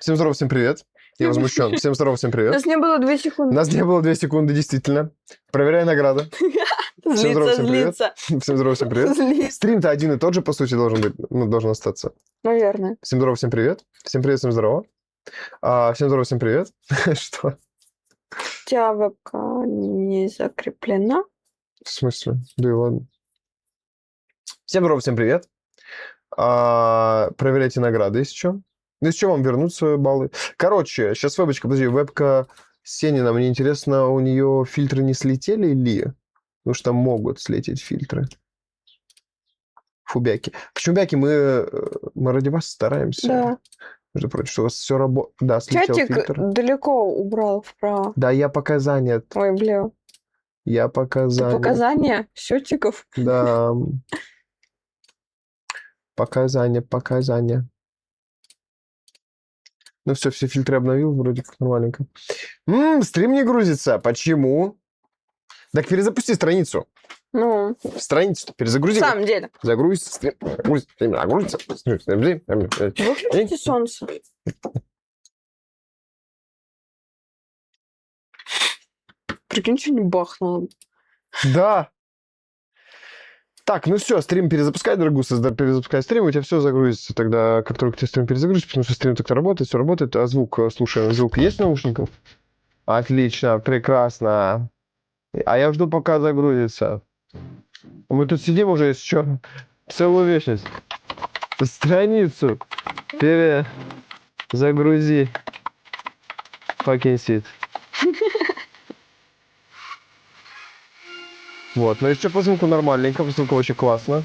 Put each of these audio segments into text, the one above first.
Всем здорово, всем привет. Я возмущен. Всем здорово, всем У привет. нас не было 2 У секунды. нас не было 2 секунды, действительно. Проверяй награды. Всем здорово, всем привет. Злится. Всем здорово, всем привет. Злится. Стрим-то один и тот же, по сути, должен быть, ну, должен остаться. Наверное. Всем здорово, всем привет. Всем привет, всем здорово. Всем здорово, всем привет. Что? У тебя вебка не закреплена. В смысле? Да и ладно. Всем здорово, всем привет. Проверяйте награды, если что. Если что, вам вернутся баллы. Короче, сейчас вебочка, подожди, вебка Сенина. Мне интересно, у нее фильтры не слетели ли? Потому что там могут слететь фильтры. Фубяки. Почему бяки? Мы ради вас стараемся. Да. Между прочим, что у вас все работает. Да, слетел Чатик фильтр. далеко убрал вправо. Да, я пока занят. Ой, влево. Я пока Это занят. показания счетчиков. Да. Показания. Ну все фильтры обновил, вроде как нормальненько. Стрим не грузится. Почему? Так перезапусти страницу. Ну, Страницу перезагрузи. в самом деле. Загрузится, стрим загрузится. Выключите солнце. Прикинь, что не бахнуло. Да. Так, ну все, стрим перезапускай, Драгуса, перезапускай стрим, у тебя все загрузится тогда, как только ты стрим перезагрузишь, потому что стрим так-то работает, все работает, а звук слушаем. Звук есть в наушниках? Отлично, прекрасно. А я жду, пока загрузится. Мы тут сидим уже еще целую вечность. Страницу перезагрузи. Fucking shit. Вот, но еще по звуку нормальненько, по звуку очень классно.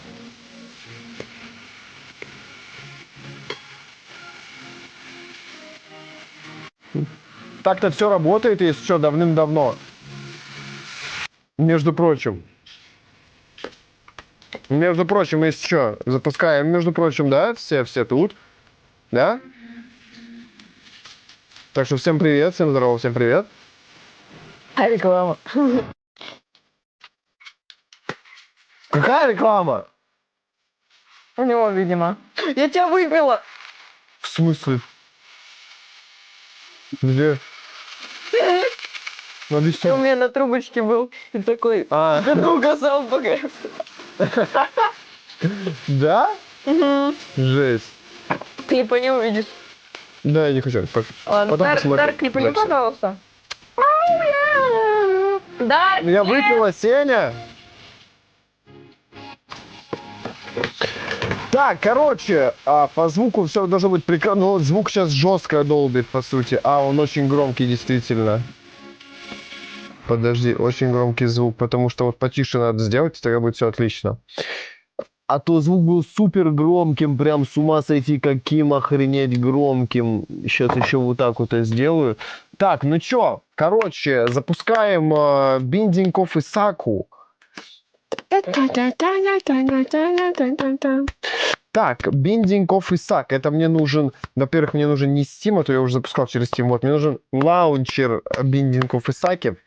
Так-то все работает, если что, давным-давно. Между прочим, если что, запускаем, между прочим, да, все тут, да? Так что всем привет, всем здорово, всем привет. А реклама? Какая реклама? У него, видимо. Я тебя выпила. В смысле? Где? У Объясни. меня на трубочке был. И такой, ты угасал пока. Да? Жесть. Ты по нему видишь. Да, я не хочу. Ладно, Потом посмотрим. Дарк, не пони, Дальше. пожалуйста. Дарк! Меня выпила Сеня. Так, короче, по звуку все должно быть прекрасно. Ну, звук сейчас жестко долбит, по сути. Он очень громкий, действительно. Подожди, очень громкий звук, потому что вот потише надо сделать, и тогда будет все отлично. А то звук был супер громким, прям с ума сойти, каким охренеть громким. Сейчас еще вот так вот я сделаю. Так, ну чё, короче, запускаем Binding of Isaku. Так, Binding of Isaku. Это мне нужен, во-первых, мне нужен не Steam, а то я уже запускал через Steam. Вот, мне нужен лаунчер Binding of Isaku.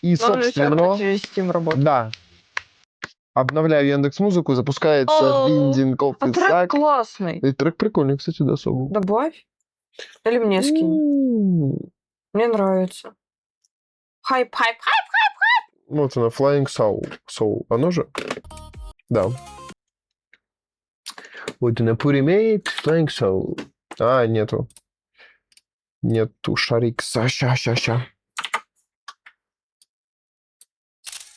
И, собственно... Через Steam работает. Да. Обновляю Яндекс.Музыку, запускается Binding of А трек Isaku. классный. И трек прикольный, кстати, да, Собол. Добавь. Или мне скинь. Мне нравится. Хайп. Вот она, Flying Soul. Оно же? Да. Вот она, Purimate, Flying Soul. Нету. Нету Шарикса. Ща.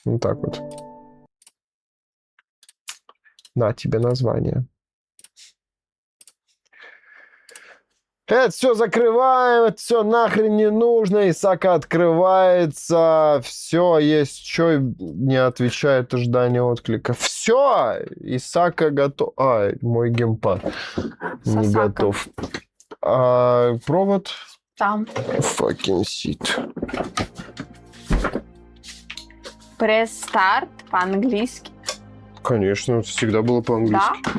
Вот так вот. На тебе название. Это все закрываем, это все нахрен не нужно. Исака открывается. Все, есть что, не отвечает ожиданию отклика. Все! Исака готов. Мой геймпад не Сосака. готов. Провод. Там. Fucking shit. Пресс-старт по-английски. Конечно, это всегда было по-английски. Да?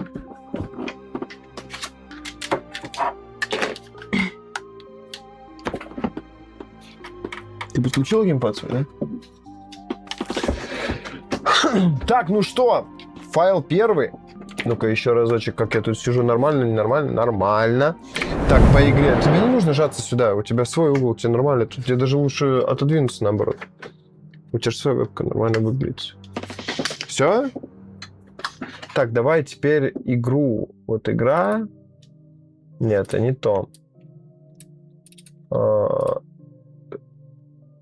Ты подключил геймпад свой, да? Так, ну что? Файл первый. Ну-ка, еще разочек, как я тут сижу. Нормально, ненормально? Нормально. Так, по игре. Тебе не нужно жаться сюда. У тебя свой угол, тебе нормально. Тут тебе даже лучше отодвинуться, наоборот. У тебя же своя вебка нормально выглядит. Все? Так, давай теперь игру. Вот игра. Нет, это не то.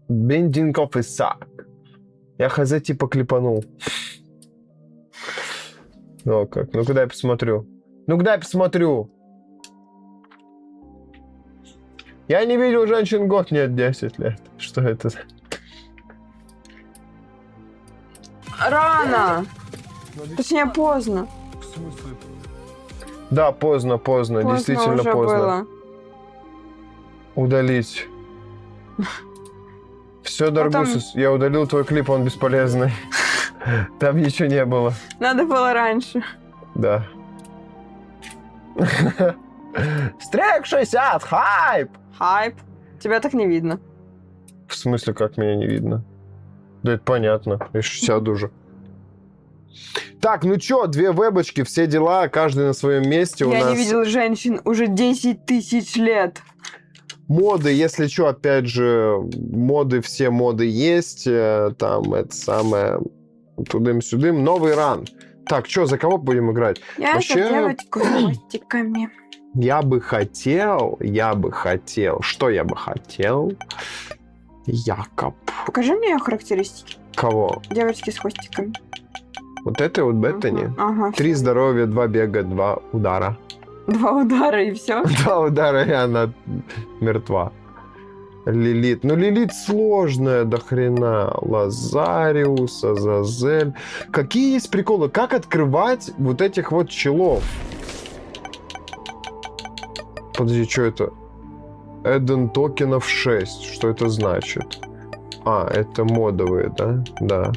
Bending of Isaac. Я хз типа клепанул. Ну как? Ну куда я посмотрю? Ну куда я посмотрю? Я не видел женщин год, нет, 10 лет. Что это за... Рано. Точнее, поздно. В смысле? Да, поздно, действительно уже поздно. было. Удалить. Все, Даргусус, я удалил твой клип, он бесполезный. Там ничего не было. Надо было раньше. Да. Стрек 60, хайп! Хайп. Тебя так не видно. В смысле, как меня не видно? Да это понятно, я 60 уже. Так, ну чё, 2 вебочки, все дела, каждый на своем месте. У Я нас не видел женщин уже 10 тысяч лет. моды, если что, опять же, моды, все моды есть. Там, это самое, тудым-сюдым. Новый ран. Так, чё, за кого будем играть? Я Вообще- это девочку с хвостиками. Я бы хотел, что я бы хотел? Якоб. Покажи мне ее характеристики. Кого? Девочки с хвостиками. Вот это вот Беттани. Ага. 3 здоровья, 2 бега, 2 удара. 2 удара и все. 2 удара, и она мертва. Лилит. Ну, Лилит сложная до хрена. Лазариус, Азазель. Какие есть приколы? Как открывать вот этих вот челов? Подожди, что это? Эден токенов 6. Что это значит? А, это модовые, да? Да.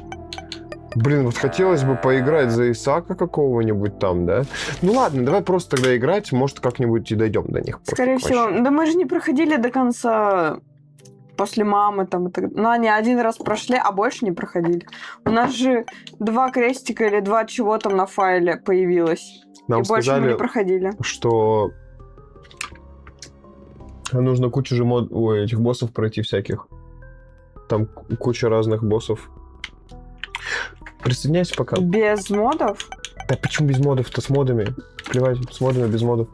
Блин, вот хотелось бы поиграть за Исаака какого-нибудь там, да? Ну ладно, давай просто тогда играть, может, как-нибудь и дойдем до них. Скорее пофиг всего. вообще. Да мы же не проходили до конца после мамы там и так. Ну, они 1 раз прошли, а больше не проходили. У нас же 2 крестика или 2 чего там на файле появилось. Нам и больше мы сказали, не проходили. что нужно кучу же этих боссов пройти всяких. Там куча разных боссов. Присоединяйся пока. Без модов? Да почему без модов-то? С модами. Плевать, с модами, без модов.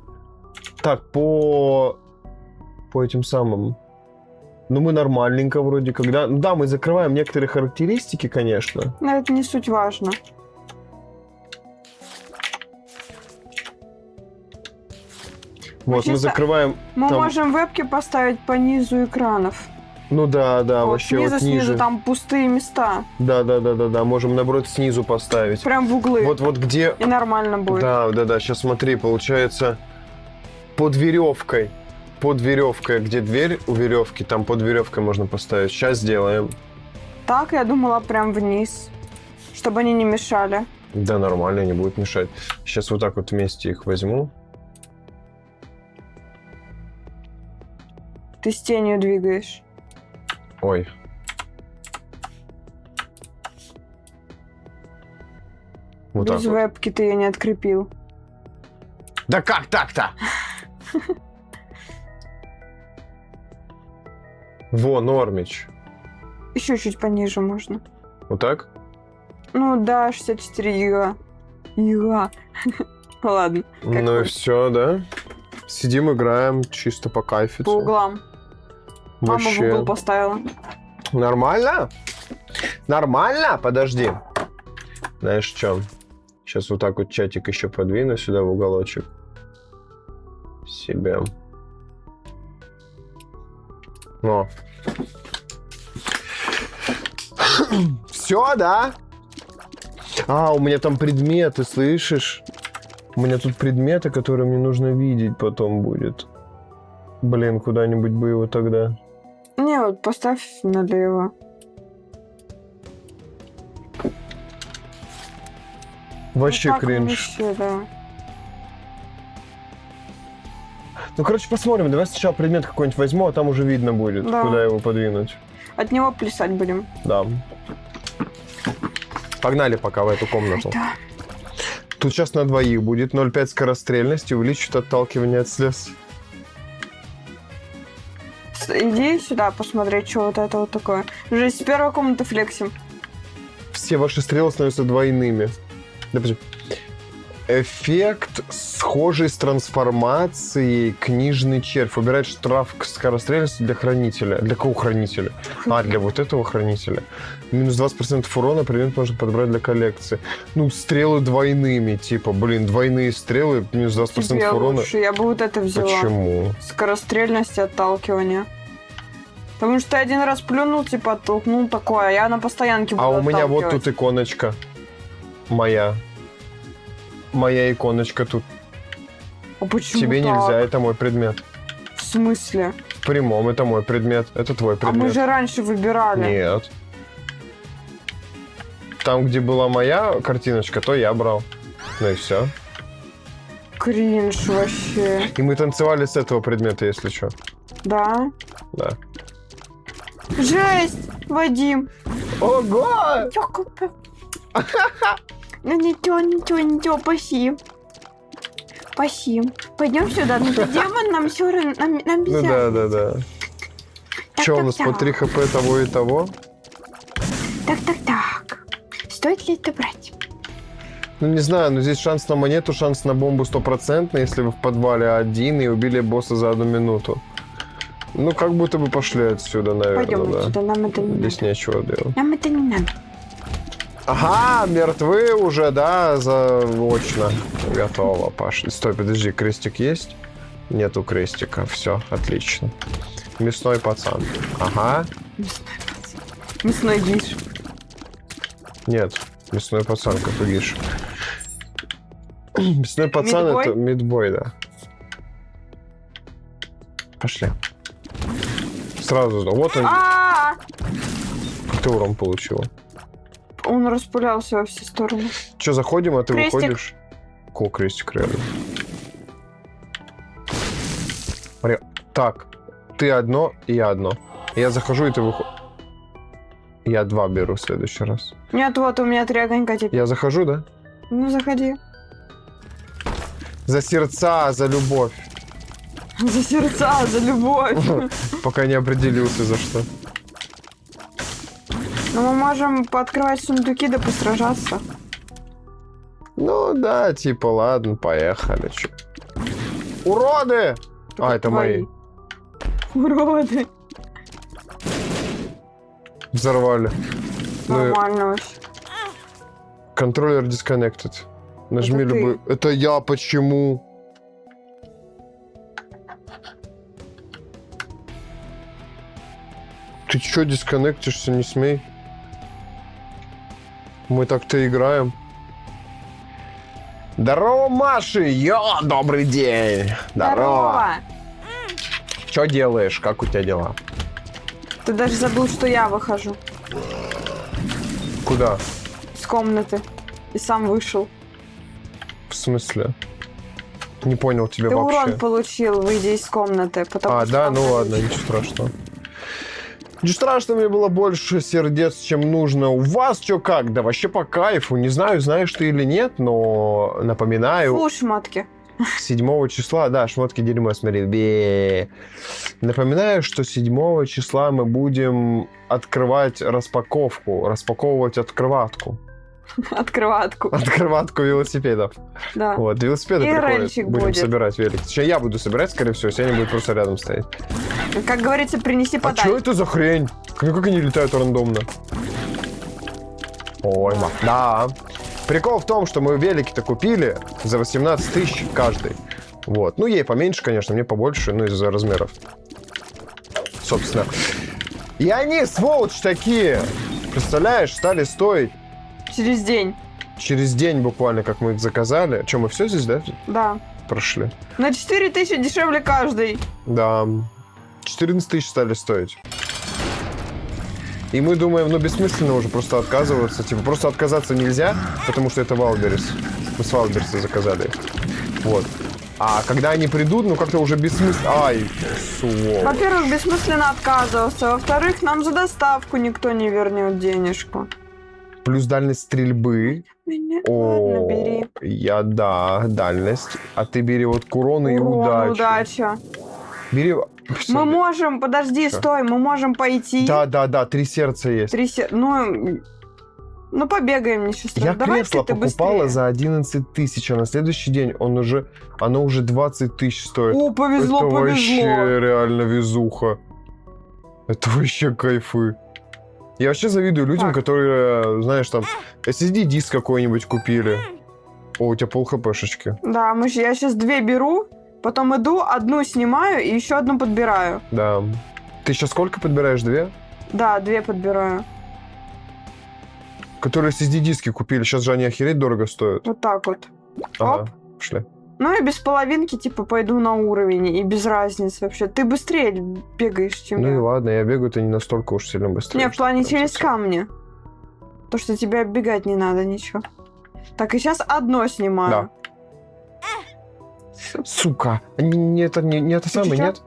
Так, по этим самым. Ну, мы нормальненько вроде когда. Ну да, мы закрываем некоторые характеристики, конечно. Но это не суть важно. Вот, мы Чисто закрываем. Мы там- можем вебки поставить по низу экранов. Ну да, Вот вообще снизу, вот ниже. снизу, там пустые места. Да, можем, наоборот, снизу поставить. Прям в углы. Вот где... И нормально будет. Да, сейчас смотри, получается, под веревкой, где дверь у веревки, там под веревкой можно поставить. Сейчас сделаем. Так, я думала, прям вниз. Чтобы они не мешали. Да, нормально, не будет мешать. Сейчас вот так вот вместе их возьму. Ты с тенью двигаешь. Ой. Вот Без так вот. вебки ты ее не открепил. Да как так-то? Во, нормич. Еще чуть пониже можно. Вот так? Ну да, 64 гига. Гига. Ладно, Ну и хочешь. все, да? Сидим, играем, чисто по кайфу. по углам. Мама в Вообще. угол поставила. Нормально? Нормально? Подожди. Знаешь что? Сейчас вот так вот чатик еще подвину сюда в уголочек. Себе. О. Все, да? А, у меня там предметы, слышишь? У меня тут предметы, которые мне нужно видеть потом будет. Блин, куда-нибудь бы его тогда. Не, вот поставь налево. Вообще Ну, так кринж. вообще, да. Ну, короче, посмотрим. Давай сначала предмет какой-нибудь возьму, а там уже видно будет, Да. куда его подвинуть. От него плясать будем. Да. Погнали пока в эту комнату. Да. Тут сейчас на двоих будет 0,5 скорострельности, увеличит отталкивание от слез. Иди сюда посмотреть, что вот это вот такое. Уже с первой комнаты флексим. Все ваши стрелы становятся двойными. Да, подожди. Эффект, схожий с трансформацией книжный червь. Убирает штраф к скорострельности для хранителя. Для какого хранителя? А, для вот этого хранителя. Минус 20% урона предмет можно подобрать для коллекции. Ну, стрелы двойными, типа, блин, двойные стрелы, минус 20% Тебе урона. лучше, я бы вот это взяла. Почему? Скорострельность и отталкивание. Потому что ты один раз плюнул, типа, оттолкнул такое, а я на постоянке буду А у меня вот отталкивать. тут иконочка. Моя. Моя иконочка тут. А почему Тебе так? нельзя, это мой предмет. В смысле? В прямом, это мой предмет. Это твой А предмет. мы же раньше выбирали. Нет. Там, где была моя картиночка, то я брал. Ну и все. Кринж вообще. И мы танцевали с этого предмета, если что. Да? Да. Жесть, Вадим. Ого! Ну ничего, спасибо. Спасибо. Пойдем сюда, ну ты демон, нам все равно, нам Ну безразница. да. Че у нас по 3 хп того и того? Так. Стоит ли это брать? Ну не знаю, но здесь шанс на монету, шанс на бомбу 100%, если вы в подвале один и убили босса за 1 минуту. Ну как будто бы пошли отсюда, наверное, Пойдем да. отсюда, нам это не Здесь надо. нечего делать. Нам это не надо. Ага, мертвы уже, да, заочно. Готово, Паша. Стой, подожди, крестик есть? Нету крестика, все, отлично. Мясной пацан. Ага. Мясной гиш. Нет, мясной пацан, как у Гиши. Мясной пацан Мидбой? это мидбой, да. Пошли. Сразу, вот он. А, Как ты урон получила? он распылялся во все стороны. Че, заходим, а ты Крестик. выходишь? Какой крестик рядом? Смотри, так, ты одно, и я одно. Я захожу, и ты выходишь. Я 2 беру в следующий раз. Нет, вот у меня 3 огонька теперь. Я захожу, да? Ну, заходи. За сердца, за любовь. За сердца, за любовь. Пока не определился, за что. Но мы можем пооткрывать сундуки да посражаться. Ну да, типа, ладно, поехали. Чё? Уроды! А, это мои. Уроды. Взорвали. Ну, Нормально вообще. контроллер disconnected. Нажми Это ты. любой. Это я почему? Ты чё дисконнектишься, не смей? Мы так-то играем. Здорово, Маши! Йо, добрый день! Здорово! Чё делаешь? Как у тебя дела? Ты даже забыл, что я выхожу Куда? с комнаты. И сам вышел. В смысле? Не понял тебя Ты вообще. урон получил, выйдя из комнаты. Потому А, что да, там ну были- ладно, ничего страшного. Ничего страшного, мне было больше сердец, чем нужно. У вас чё как? Да вообще по кайфу. Не знаю, знаешь ты или нет, но напоминаю, Фу, шмотки. 7 числа... Да, шмотки дерьмо, смотри. Бе. Напоминаю, что 7 числа мы будем открывать распаковку. Распаковывать открыватку. Открыватку. Открыватку велосипедов. Да. Вот, велосипеды И приходят. рельчик Будем будет. собирать велик. Точнее, я буду собирать, скорее всего, Сеня будет просто рядом стоять. Как говорится, принеси А подай. что это за хрень? Как они летают рандомно? Ой, да. Прикол в том, что мы велики-то купили за 18 тысяч каждый. Вот. Ну, ей поменьше, конечно, мне побольше, ну, из-за размеров. Собственно. И они, сволочь такие, представляешь, стали стоить Через день. через день буквально, как мы их заказали. Че, мы все здесь, да, Да. прошли? На 4000 дешевле каждый. Да. 14 тысяч стали стоить. И мы думаем, ну, бессмысленно уже просто отказываться. Типа, просто отказаться нельзя, потому что это Валберис. Мы с Валбериса заказали. Вот. А когда они придут, ну, как-то уже бессмысленно... Ай, сволочь. Во-первых, бессмысленно отказывался. Во-вторых, нам за доставку никто не вернет денежку. Плюс дальность стрельбы. Ладно, бери. Да, дальность. А ты бери вот к урону и удачу. Удача. Бери... Мы можем, подожди, Что? стой, мы можем пойти. Да, 3 сердца есть. Ну, побегаем, ничего Я страшного. Давай кресло ты покупала быстрее. за 11 тысяч, а на следующий день оно уже 20 тысяч стоит. О, повезло, Это повезло. вообще реально везуха. Это вообще кайфы. Я вообще завидую людям, Так. которые, знаешь, там, SSD-диск какой-нибудь купили. О, у тебя пол хпшечки. Да, я сейчас 2 беру, потом иду, одну снимаю и еще одну подбираю. Да. Ты сейчас сколько подбираешь? 2? Да, 2 подбираю. Которые SSD-диски купили. Сейчас же они охереть дорого стоят. Вот так вот. Ага, Оп. пошли. Ну и без половинки, типа, пойду на уровень, и без разницы вообще. Ты быстрее бегаешь, чем Ну и я. ладно, я бегаю-то не настолько уж сильно быстрее. Не, в плане чтобы прям через совсем. камни. То, что тебе оббегать не надо ничего. Так, и сейчас одно снимаю. Сука, не это самое, чё? нет?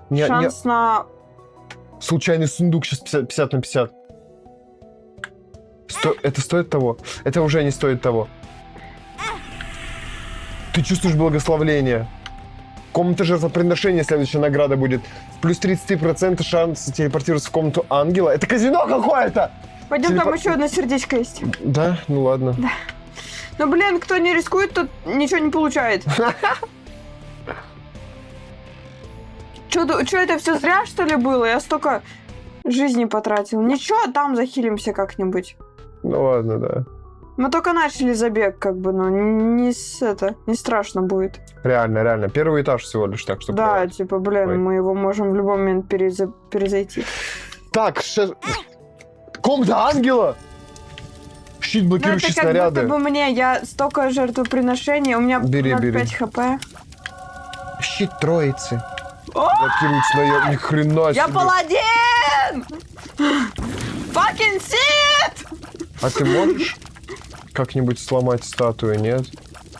Не- Шанс на... Случайный сундук сейчас 50 на 50. Это стоит того? Это уже не стоит того. Ты чувствуешь благословление. Комната жертвоприношения, следующая награда будет. Плюс 30% шанс телепортироваться в комнату ангела. Это казино какое-то! Пойдем, там Телепо- еще одно сердечко есть. Да, ну ладно. Ну, блин, кто не рискует, тот ничего не получает. Что это все зря, что ли, было? Я столько жизни потратил. Ничего, там захилимся как-нибудь. Ну ладно, да. Мы только начали забег, как бы, ну, не страшно будет. Реально. Первый этаж всего лишь, так что... Да, плевать. типа, блин, Ой. мы его можем в любой момент перезайти. Так, комната ангела! Щит, Ну, это блокирующий как снаряды. будто бы мне, я столько жертвоприношений, у меня Бери, 5 хп. Щит троицы. О! Блокирует снаряд. Ни хрена Я себе. паладин! Fucking shit! А ты можешь как-нибудь сломать статую, нет?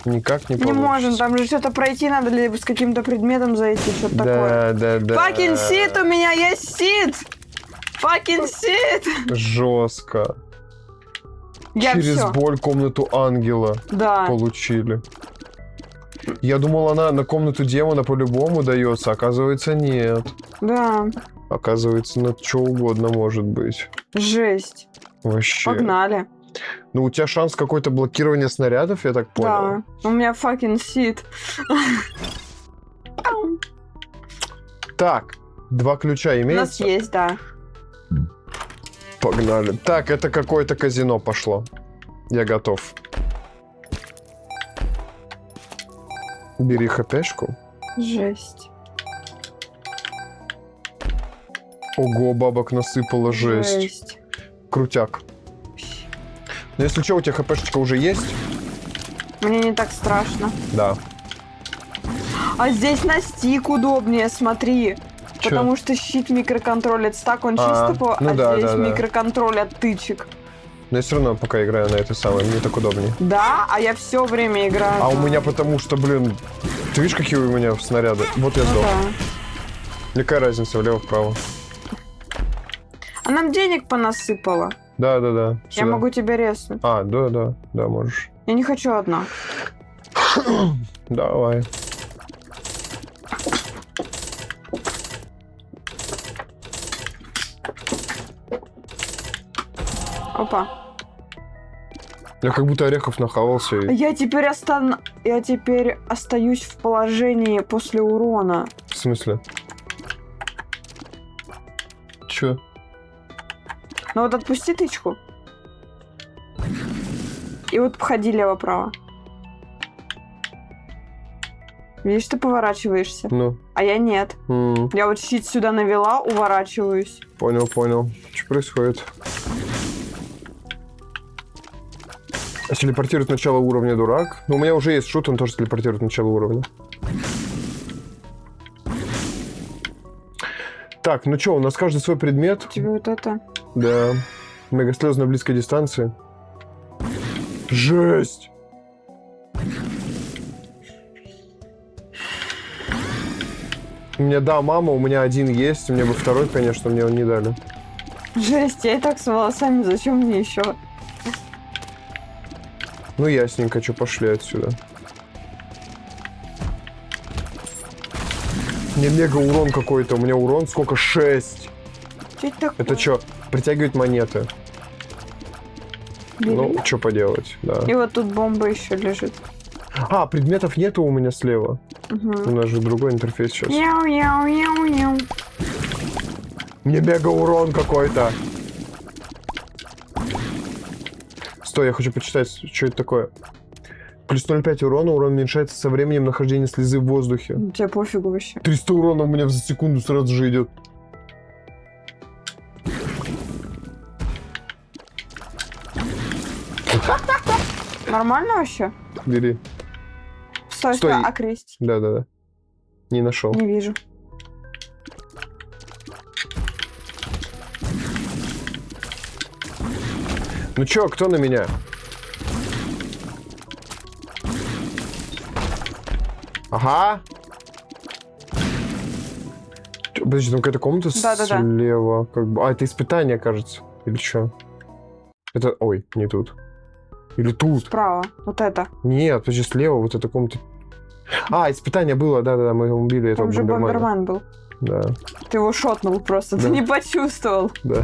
Никак не Не получится. можем, там же что-то пройти надо, либо с каким-то предметом зайти, что-то такое. Да. Fucking shit, у меня есть щит! Fucking shit! Жестко. Я Через всё. боль комнату ангела Да. получили. Я думал, она на комнату демона по-любому дается, оказывается, нет. Да. Оказывается, на что угодно может быть. Жесть. Вообще. Погнали. Ну, у тебя шанс какое-то блокирование снарядов, я так понял. Да. У меня fucking shit. Так, 2 ключа У нас имеется? есть, да. Погнали. Так, это какое-то казино пошло. Я готов. Бери хпшку. Жесть. Ого, бабок насыпала, жесть. Крутяк. Но если что, у тебя хпшечка уже есть? Мне не так страшно. Да. А здесь на стик удобнее, смотри. Чё? Потому что щит микроконтролит стак, он А, чисто ну да, здесь да, да. микроконтроль от тычек. Но я все равно пока играю на этой самой, мне так удобнее. Да, а я все время играю. А у на- меня потому что, блин, ты видишь, какие у меня снаряды? Вот я Ну сдох. да. Какая разница, влево-вправо? А нам денег понасыпала. Да. Я Сюда. могу тебя резнуть. А, да, можешь. Я не хочу одна. Давай. Опа. Я как будто орехов нахавался. И... Я теперь остаюсь в положении после урона. В смысле? Чё? Ну вот отпусти тычку. И вот входи лево-право. Видишь, ты поворачиваешься. Ну. А я нет. Я вот щит сюда навела, уворачиваюсь. Понял. Что происходит? Телепортирует начало уровня, дурак. Но у меня уже есть шут, он тоже телепортирует начало уровня. Так, ну что, у нас каждый свой предмет. Тебе вот это. Да. Мегаслез на близкой дистанции. Жесть! У меня, да, мама, у меня один есть. Мне бы второй, конечно, мне он не дали. Жесть, я и так с волосами, зачем мне еще? Ну, ясненько, что пошли отсюда. Мне мега урон какой-то. У меня урон сколько? 6. Что это такое? Это что? Притягивает монеты. Бери. Ну, что поделать, да. И вот тут бомба еще лежит. А, предметов нету у меня слева. Угу. У нас же другой интерфейс сейчас. Яу-яу-яу-яу. Мне мега урон какой-то. Стой, я хочу почитать, что это такое. Плюс 0,5 урона. Урон уменьшается со временем нахождения слезы в воздухе. Тебе пофигу вообще. 300 урона у меня за секунду сразу же идет. Нормально вообще? Бери. Стой, Стой. стой, а крестик? Да-да-да. Не нашел. Не вижу. Ну чё, кто на меня? Ага. Подожди, там какая-то комната Да-да-да. слева. Как бы... А, это испытание, кажется. Или что? Это... Ой, не тут. Или тут. Справа. Вот это. Нет, подожди, слева вот эта комната. А, испытание было, да-да-да, мы убили этого Там же бомбермена. бомберман был. Да, Ты его шотнул просто, Да. ты не почувствовал. да.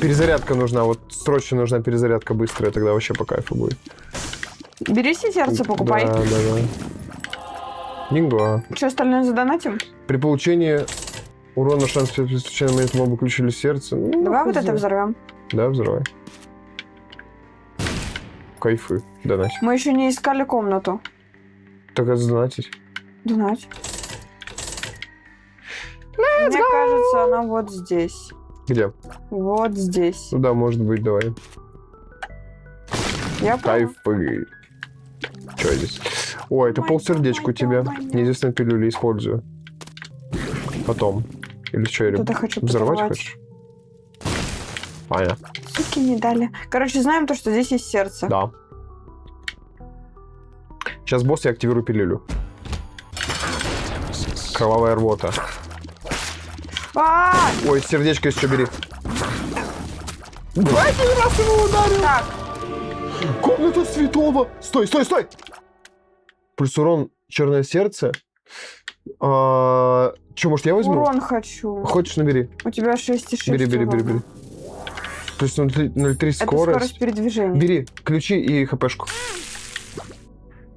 Перезарядка нужна, вот срочно нужна перезарядка быстрая, тогда вообще по кайфу будет. Бери себе сердце, покупай. Да, да, да. Деньга. Что, остальное задонатим? При получении урона шанс при случайном моменте моба включили сердце. Ну, Давай вот хз. это взорвем. Да, взрывай. Кайфы. Донать. Мы еще не искали комнату. Так это задонатить. Донать. Мне кажется, она вот здесь. Где? Вот здесь. Ну да, может быть, давай. Я понял. Кайфы. Что здесь? О, это полсердечка у тебя. Неизвестная пилюля, использую. Потом. Или что, я Тут я хочу взорвать подорвать. хочешь? Аня. Суки не дали. Короче, знаем то, что здесь есть сердце. Да. Сейчас босс, я активирую пилюлю. Кровавая рвота. А! Ой, сердечко еще бери. Два один раз его ударил. Так, Комната святого. Стой, стой, стой. Плюс урон черное сердце. Че, может, я возьму? урон хочу. Хочешь, набери. У тебя 6,6 Бери, бери, бери, урона. бери. Плюс 0,3 Это скорость. скорость передвижения. Бери ключи и хпшку.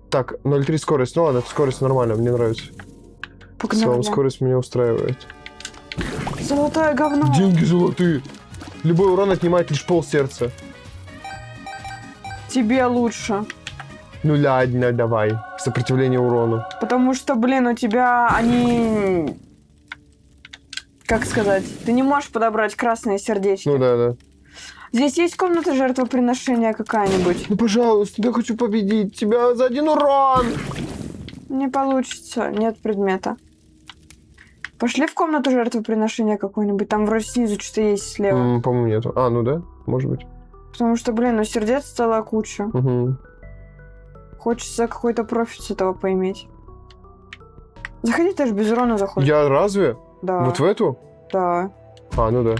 Так, 0,3 скорость. Ну ладно, скорость нормально, мне нравится. Погнали. Скорость меня устраивает. Золотое говно. Деньги золотые. Любой урон отнимает лишь пол сердца. Тебе лучше. Ну ладно, давай. Сопротивление урону. Потому что, блин, у тебя они... Как сказать? Ты не можешь подобрать красные сердечки. Ну да, да. Здесь есть комната жертвоприношения какая-нибудь? Ну пожалуйста, я хочу победить тебя за 1 урон. Не получится. Нет предмета. Пошли в комнату жертвоприношения какой-нибудь. Там вроде снизу что-то есть слева. По-моему, нету. А, ну да, может быть. Потому что, блин, у сердец целая куча. Угу. Хочется какой-то профит с этого поиметь. Заходи, ты же без урона заходишь. Я разве? Да. Вот в эту? Да. А, ну да.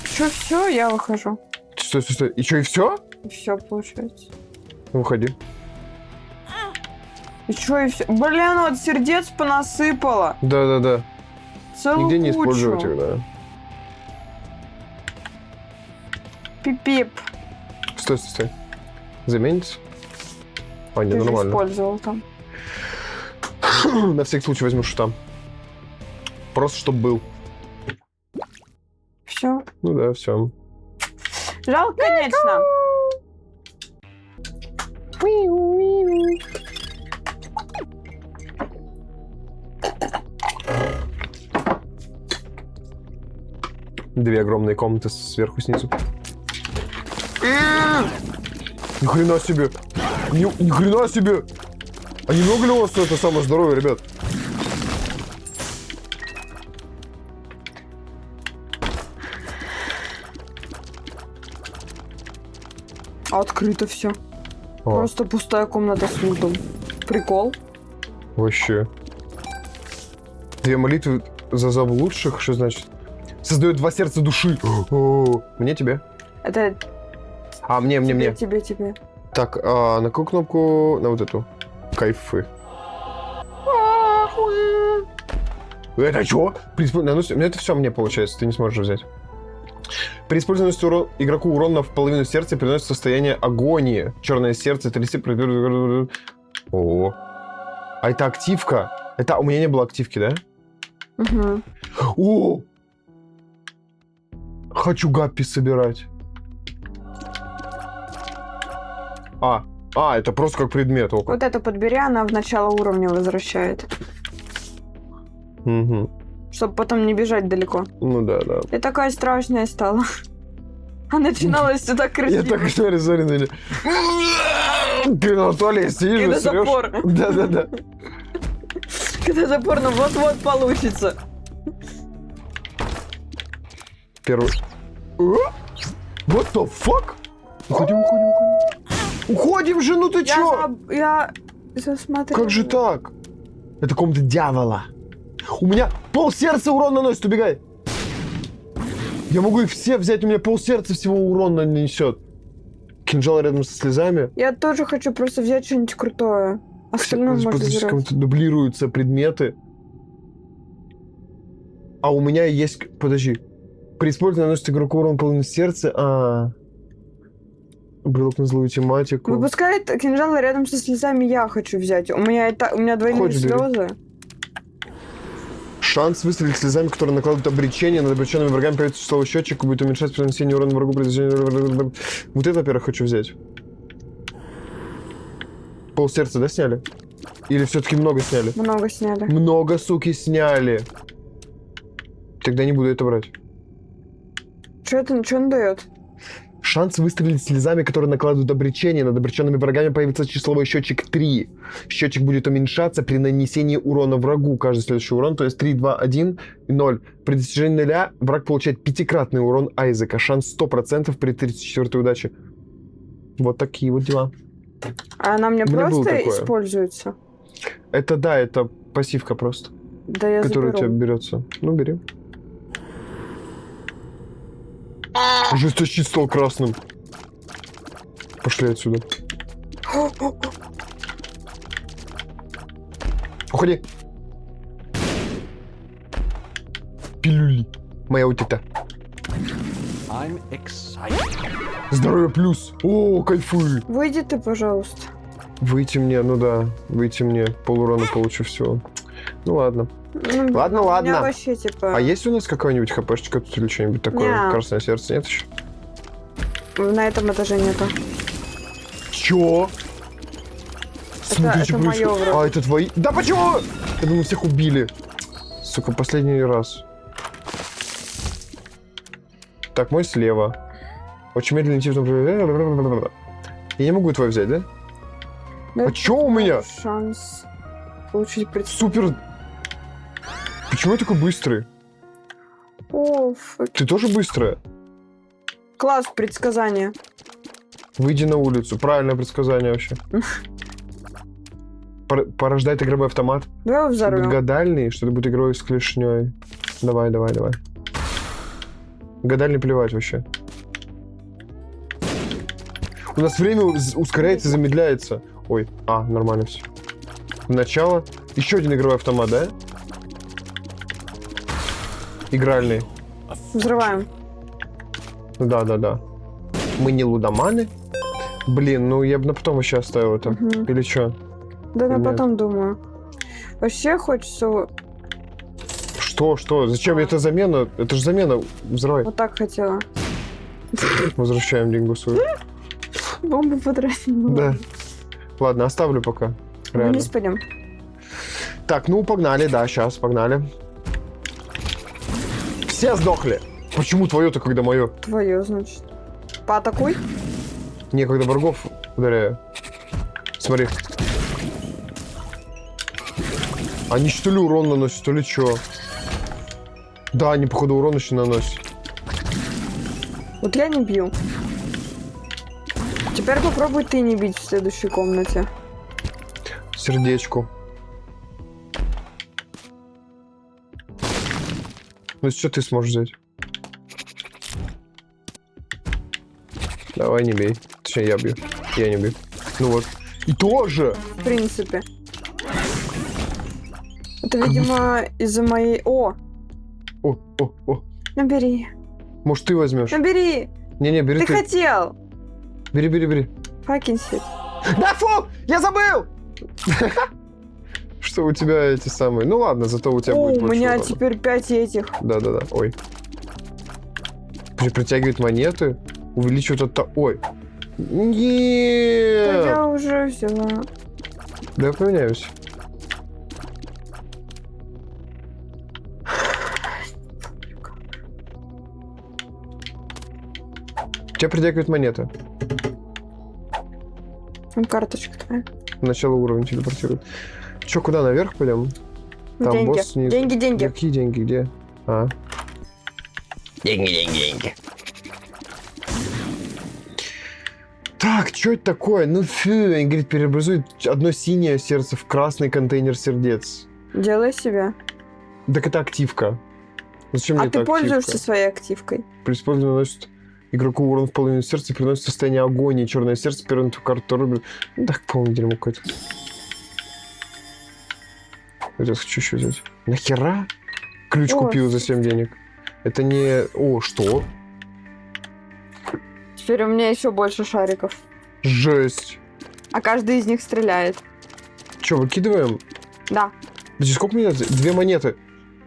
Все, я выхожу. Стой, стой, стой. И что, и все? Все получается. Выходи. И чё, и все. Блин, вот сердец понасыпало. Да, да, да. Целую Нигде не кучу. использовать их, да. Пип-пип. Стой, стой, стой. Заменится? А, не, Ты же нормально. использовал там. На всякий случай возьму шута. Просто чтоб был. Все. Ну да, все. Жалко, конечно. Две огромные комнаты сверху снизу. Ни хрена себе! Ни хрена себе! А немного ли у вас это самое здоровье, ребят? Открыто все. О, Просто пустая комната с лутом. Прикол. вообще. Две молитвы за заблудших, что значит? Создает 2 сердца души. О, мне, тебе. Это А, мне. тебе. Так, на какую кнопку? На вот эту. Кайфы. Это что? Это все мне получается, ты не сможешь взять. При использовании игроку урона в половину сердца приносит состояние агонии. Черное сердце, 30... О. А это активка? Это у меня не было активки, да? Угу. О! Хочу гаппи собирать. Это просто как предмет. Око. Вот это подбери, она в начало уровня возвращает. Угу. Чтобы потом не бежать далеко. Ну да. И такая страшная стала. А начиналась все так красиво. Я так смотрю на меня. Ты на туалете сидишь, Когда срёшь. запор. Да. Когда запор, ну вот-вот получится. Первый. What the fuck? Уходим. Уходим же, ну ты чё? Я засмотрела. Как же так? Это комната дьявола. У меня полсердца урон наносит, убегай. Я могу их все взять, у меня полсердца всего урона нанесет. Кинжал рядом со слезами. Я тоже хочу просто взять что-нибудь крутое. Остальное можно Подожди, забирать. кому-то дублируются предметы. А у меня есть... Подожди. При использовании наносит игроку урон половины сердца. Брелок на злую тематику. Выпускает кинжалы рядом со слезами, я хочу взять. У меня двойные Хочешь, бери. слезы. Шанс выстрелить слезами, которые накладывают обречение над обреченными врагами, появится числовой счетчик, будет уменьшать при нанесении урона врагу. Вот это, во-первых, хочу взять. Полсердца, да, сняли? Или все-таки много сняли? Много сняли. Много, суки, сняли. Тогда не буду это брать. Что он дает? Шанс выстрелить слезами, которые накладывают обречение над обреченными врагами, появится числовой счетчик 3. Счетчик будет уменьшаться при нанесении урона врагу. Каждый следующий урон, то есть 3, 2, 1 и 0. При достижении 0 враг получает 5-кратный урон Айзека. Шанс 100% при 34-й удаче. Вот такие вот дела. А она мне У меня было просто такое. используется? Это да, это пассивка просто, Да я которая у тебя заберу. берется. Ну, бери. Жесточит стал красным. Пошли отсюда. Уходи. Пилюли. Моя утита. Здоровье плюс. О, кайфую. Выйди ты, пожалуйста. Выйти мне, ну да. Выйти мне. Полурона получу всего. Ну ладно. Ну, Ладно, у меня ладно. вообще, типа... А есть у нас какая-нибудь хпшечка тут или что-нибудь такое? Неа. Красное сердце нет еще? На этом этаже нету. Чё? Смотри, это что моё происходит. вроде. А, это твои? Да почему? Я думал, всех убили. Сука, последний раз. Так, мой слева. Очень медленно идти в том... Я не могу твой взять, да? Да А чё у меня? Шанс получить Супер... Почему я такой быстрый? О, Ты тоже быстрая? класс, предсказание. Выйди на улицу. Правильное предсказание вообще. Порождает игровой автомат. Давай его Что будет взорвем. гадальный, что-то будет игрой с клешней. Давай. Гадальный плевать вообще. У нас время ускоряется и замедляется. Ой, нормально все. Начало. Еще один игровой автомат, да? Игральный. Взрываем. Да. Мы не лудоманы. Блин, ну я бы на потом вообще оставил это. Мгм. Или что? Да, на Нет. потом думаю. Вообще хочется... Что? Зачем это замена? Это же замена. Взрывай. Вот так хотела. Возвращаем деньгу свою. Бомбу потратила. Да. Ладно, оставлю пока. Реально. Вниз пойдем. Так, ну погнали, да, сейчас, погнали. Все сдохли. Почему твое-то, когда мое? Твое, значит. Поатакуй. Не, когда врагов ударяю. Смотри. Они что ли урон наносят, что ли что? Да, они, походу, урон еще наносят. Вот я не бью. Теперь попробуй ты не бить в следующей комнате. Сердечку. Ну, что ты сможешь взять? Давай, не бей. Точнее, я бью. Я не бью. Ну вот. И тоже! В принципе. Это, видимо, из-за моей... О, О. набери. Может, ты возьмешь? Набери. Не-не, бери Ты ты. хотел. Бери. Fucking shit. Да фу! Я забыл! Что у тебя эти самые... Ну ладно, зато у тебя О, будет у больше меня урона. теперь 5 этих. Да. Ой. Притягивает монеты. Увеличивает это... Ой. Да Нет! я уже взяла. Давай поменяемся. Тебя притягивают монеты. Там карточка твоя. Начало уровня телепортирует. Че, куда, наверх пойдем? Там деньги. босс снизу. Деньги. Какие деньги? Где? А. Деньги. Так, что это такое? Ну фу, Ингрид преобразует одно синее сердце в красный контейнер сердец. Делай себя. Так это активка. Зачем А мне ты эта пользуешься активка? своей активкой? При использовании наносит игроку урон в половину сердца и приносит состояние агонии. Черное сердце, перевернутую карту рубль. Ну так, полное дерьмо какое-то. Я сейчас хочу еще взять. Нахера? Ключ О, купил за 7 денег. Это не... О, что? Теперь у меня еще больше шариков. Жесть. А каждый из них стреляет. Че, выкидываем? Да. Подожди, сколько мне надо? 2 монеты.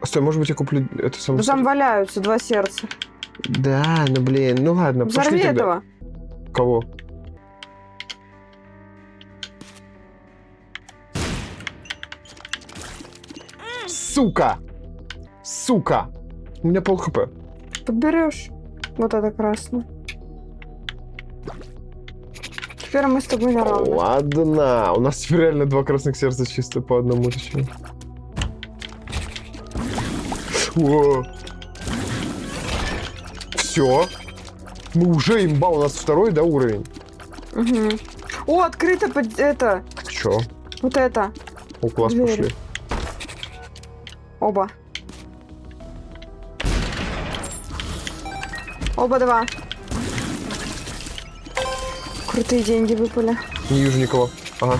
Стой, может быть, я куплю это самое... Ну там валяются 2 сердца. Да, ну блин, ну ладно, Взорви пошли тогда. этого. Кого? Сука! У меня пол хп. Подберешь. Вот это красное. Теперь мы с тобой на равных. Ладно. У нас теперь реально 2 красных сердца чисто по одному точнее. Все. Мы уже имба, у нас 2-й, да, уровень? Угу. О, открыто это. Чё? Вот это. О, класс, Дверь. пошли. Оба. Оба 2. Крутые деньги выпали. Не вижу никого. Ага.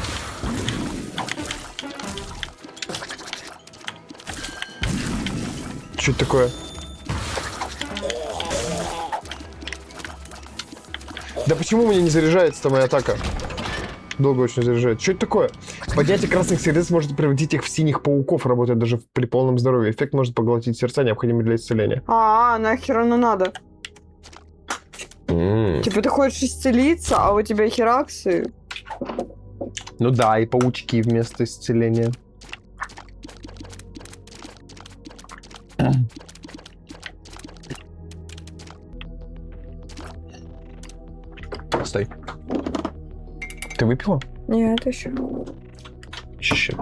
Что это такое? Да почему у меня не заряжается-то моя атака? Долго очень заряжает. Что это такое? Поднятие красных сердец может превратить их в синих пауков, работает даже при полном здоровье. Эффект может поглотить сердца, необходимые для исцеления. Нахер оно надо? Типа ты хочешь исцелиться, а у тебя хераксы. Ну да, и паучки вместо исцеления. Стой. Ты выпила? Нет, еще. Еще.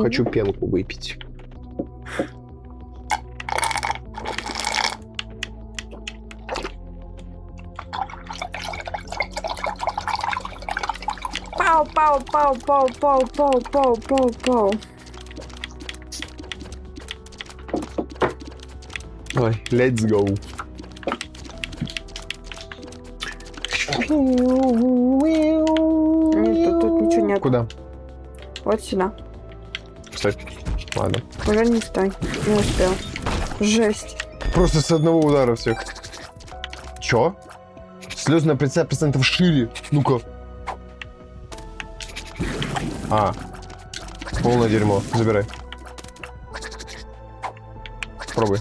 Хочу пенку выпить. Пау. Ой, let's go. Нет, тут ничего нет. Куда? Вот сюда. Стой. Ладно. Уже не стой. Не успел. Жесть. Просто с одного удара всех. Чё? Слезы на 50% шире. Ну-ка. Полное дерьмо. Забирай. Пробуй.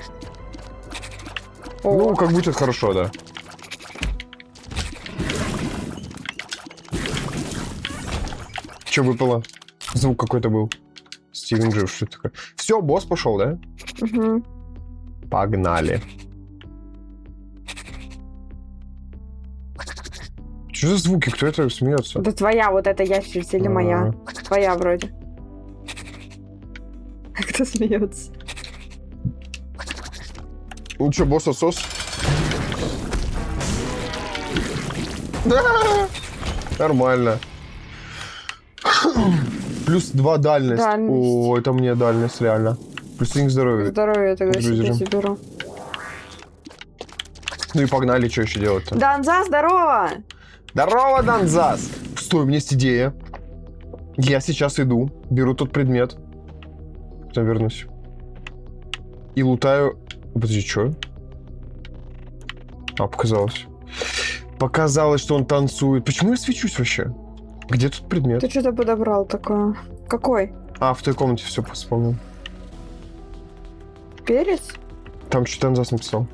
Ну, как будет хорошо, да. Чё выпало? Звук какой-то был. Стивен жив, что это такое? Все, босс пошел, да? Угу. Погнали. Что за звуки? Кто это смеется? Это твоя вот эта ящерица или моя? Твоя вроде. Кто смеется? Ну что, босс отсос? Нормально. Плюс 2 дальность. Дальность. О, это мне дальность, реально. Плюс 1 к здоровью. Здоровье тогда себе Грузером. заберу. Ну и погнали, что еще делать-то? Данза, здорово! Здорово, Донзас! Стой, у меня есть идея. Я сейчас иду, беру тот предмет. Потом вернусь. И лутаю... Подожди, что? А, показалось. Показалось, что он танцует. Почему я свечусь вообще? Где тут предмет? Ты что-то подобрал такое. Какой? А, в той комнате все вспомнил. Перец? Там что-то Донзас написал.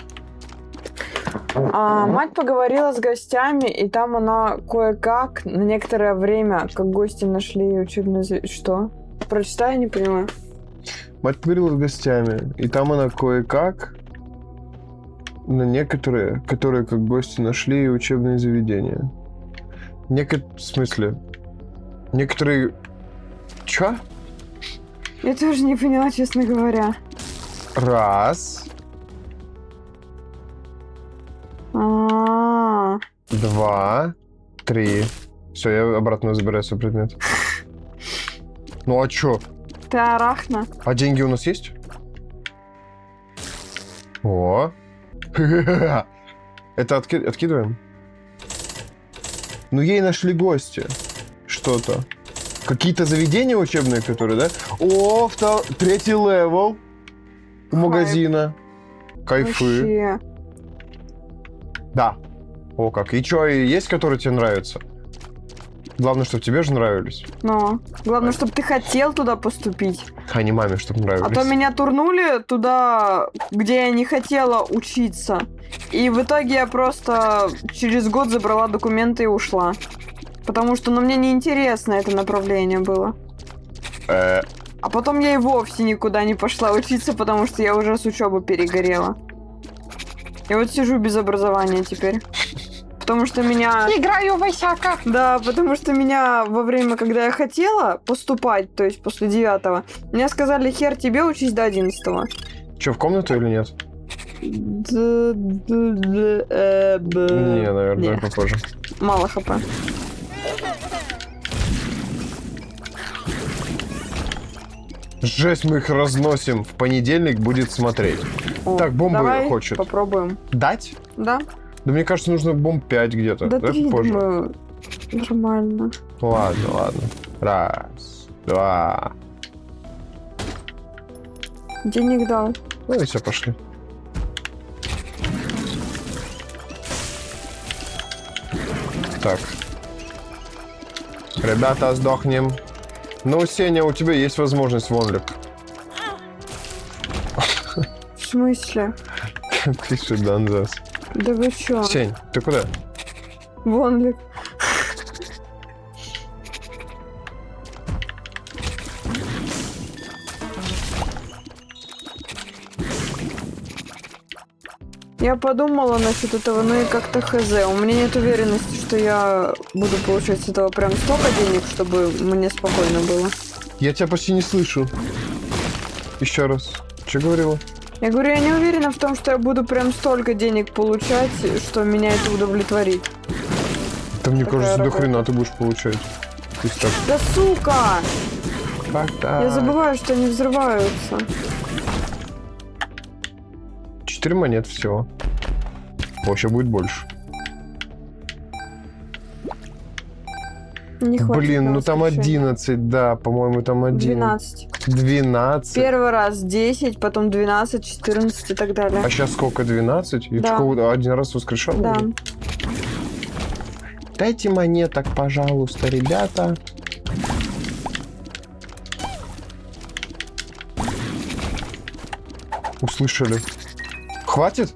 Мать поговорила с гостями, и там она кое-как на некоторое время, как гости нашли учебное Что? Прочитай, не понимаю. Мать поговорила с гостями, и там она кое-как на некоторые, которые как гости нашли учебные заведения. В смысле? Некоторые... Чё? Я тоже не поняла, честно говоря. Раз, А, 2, 3. Все, я обратно забираю свой предмет. Ну а чё? ты арахна? А деньги у нас есть? О. Это откидываем? Ну, ей нашли гости. Что-то. Какие-то заведения учебные, которые, да? О, третий левел у магазина. Кайфы. Вообще. Да. О, как. И чё, и есть, которые тебе нравятся? Главное, чтобы тебе же нравились. Но. Главное, чтобы ты хотел туда поступить. А не маме, чтобы нравились. А то меня турнули туда, где я не хотела учиться. И в итоге я просто через год забрала документы и ушла. Потому что, мне неинтересно это направление было. А потом я и вовсе никуда не пошла учиться, потому что я уже с учебы перегорела. Я вот сижу без образования теперь. Потому что меня... Играю в Исака. Да, потому что меня во время, когда я хотела поступать, то есть после 9-го, мне сказали, хер тебе, учись до 11-го. Чё, в комнату или нет? Не, наверное, Не. попозже. Мало хп. Жесть, мы их разносим. В понедельник будет смотреть. О, Так, бомбы давай хочет. попробуем. Дать? Да? Да мне кажется, нужно бомб 5 где-то. Да, Да, 3, позже. думаю, нормально. Ладно. Раз, два. Денег дал. Ну и все, пошли. Так. Ребята, сдохнем. Ну, Сеня, у тебя есть возможность, Вонлик. В смысле? Пишет Донзас. Да вы чё? Сень, ты куда? Вон ли. Я подумала насчет этого, ну и как-то хз. У меня нет уверенности, что я буду получать с этого прям столько денег, чтобы мне спокойно было. Я тебя почти не слышу. Еще раз. Что говорила? Я говорю, я не уверена в том, что я буду прям столько денег получать, что меня это удовлетворит. Да мне Такая кажется, до работа. хрена ты будешь получать. То есть так. Да сука! Как так? Я забываю, что они взрываются. 4 монет всего. Вообще будет больше. Не хватит Блин, на ну там воскрешение. 11, да, по-моему, там 11. 12. 12. Первый раз 10, потом 12, 14 и так далее. А сейчас сколько? 12? Я Да. такого один раз воскрешал? Да. Дайте монеток, пожалуйста, ребята. Услышали. Хватит?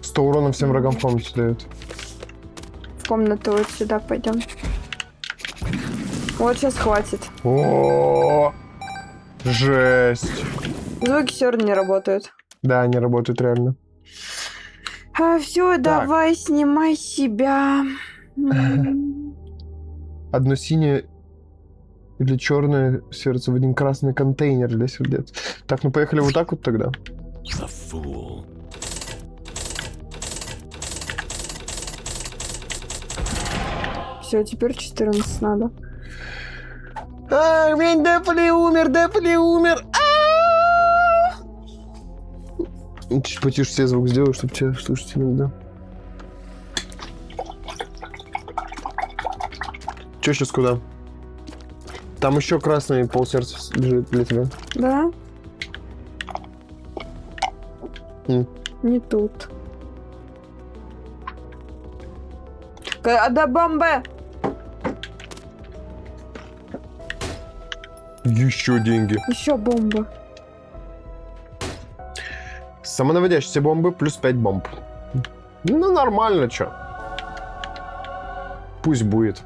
100 урона всем врагам в комнате дают. В комнату вот сюда пойдем. Вот сейчас хватит. О, жесть. Звуки все равно не работают. Да, они работают реально. Все, давай, снимай себя. Одно синее или черное сердце в один красный контейнер для сердец. Так, ну поехали вот так вот тогда. Все, теперь 14 надо. А, блин, Депли умер. Чуть потише себе звук сделаю, чтобы тебя слышать иногда. Че сейчас куда? Там еще красный полсердца лежит для тебя. Да? М. Не тут. Да бомба! Еще деньги. Еще бомба. Самонаводящиеся бомбы плюс 5 бомб. Ну, нормально, чё. Пусть будет.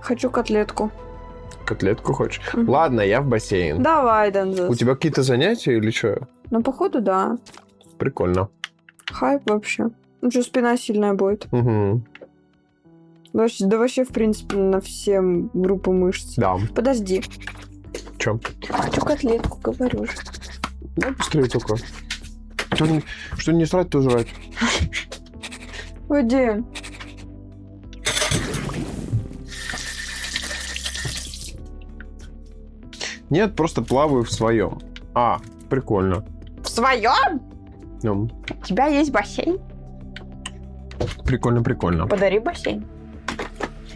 Хочу котлетку. Котлетку хочешь? Мгм. Ладно, я в бассейн. Давай, Дензес. У тебя какие-то занятия или что? Ну, походу, да. Прикольно. Хайп вообще. Ну что, спина сильная будет. Угу. Да вообще, в принципе, на все группы мышц. Да. Подожди. Чё? Хочу котлетку, говорю же. Да, быстрее только. Что не срать, то жрать. Уйди. Нет, просто плаваю в своем. А, прикольно. В своем? Ну, У тебя есть бассейн? прикольно, прикольно. Подари бассейн.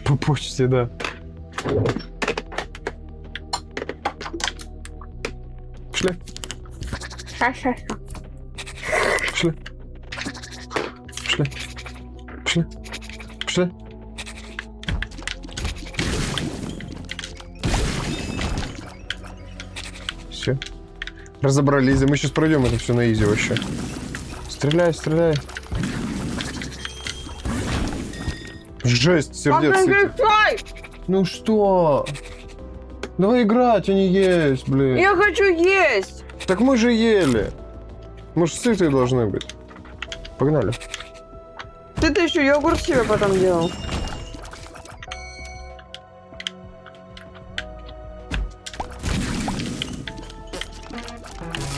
По почте, да. Пошли, Ша-ша-ша. пошли. Пошли. Пошли. Пошли. Все. Разобрались. Мы сейчас пройдем это все на изи вообще. Стреляй, стреляй. Жесть, сердец светит. Ну что? Давай играть, а не есть, блин. Я хочу есть! Так мы же ели. Мы же сытые должны быть. Погнали. Ты-то еще йогурт себе потом делал.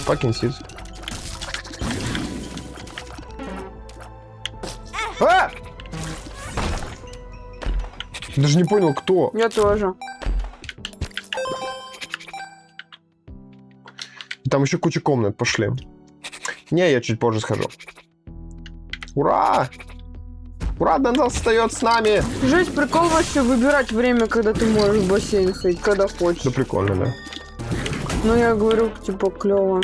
Fucking sit. А! Даже не понял, кто. Я тоже. Там еще куча комнат, пошли. Не, я чуть позже схожу. Ура! Ура, Дензел встает с нами! Жесть, прикол вообще выбирать время, когда ты можешь в бассейн ходить, когда хочешь. Да прикольно, да. Ну, я говорю, типа, клево.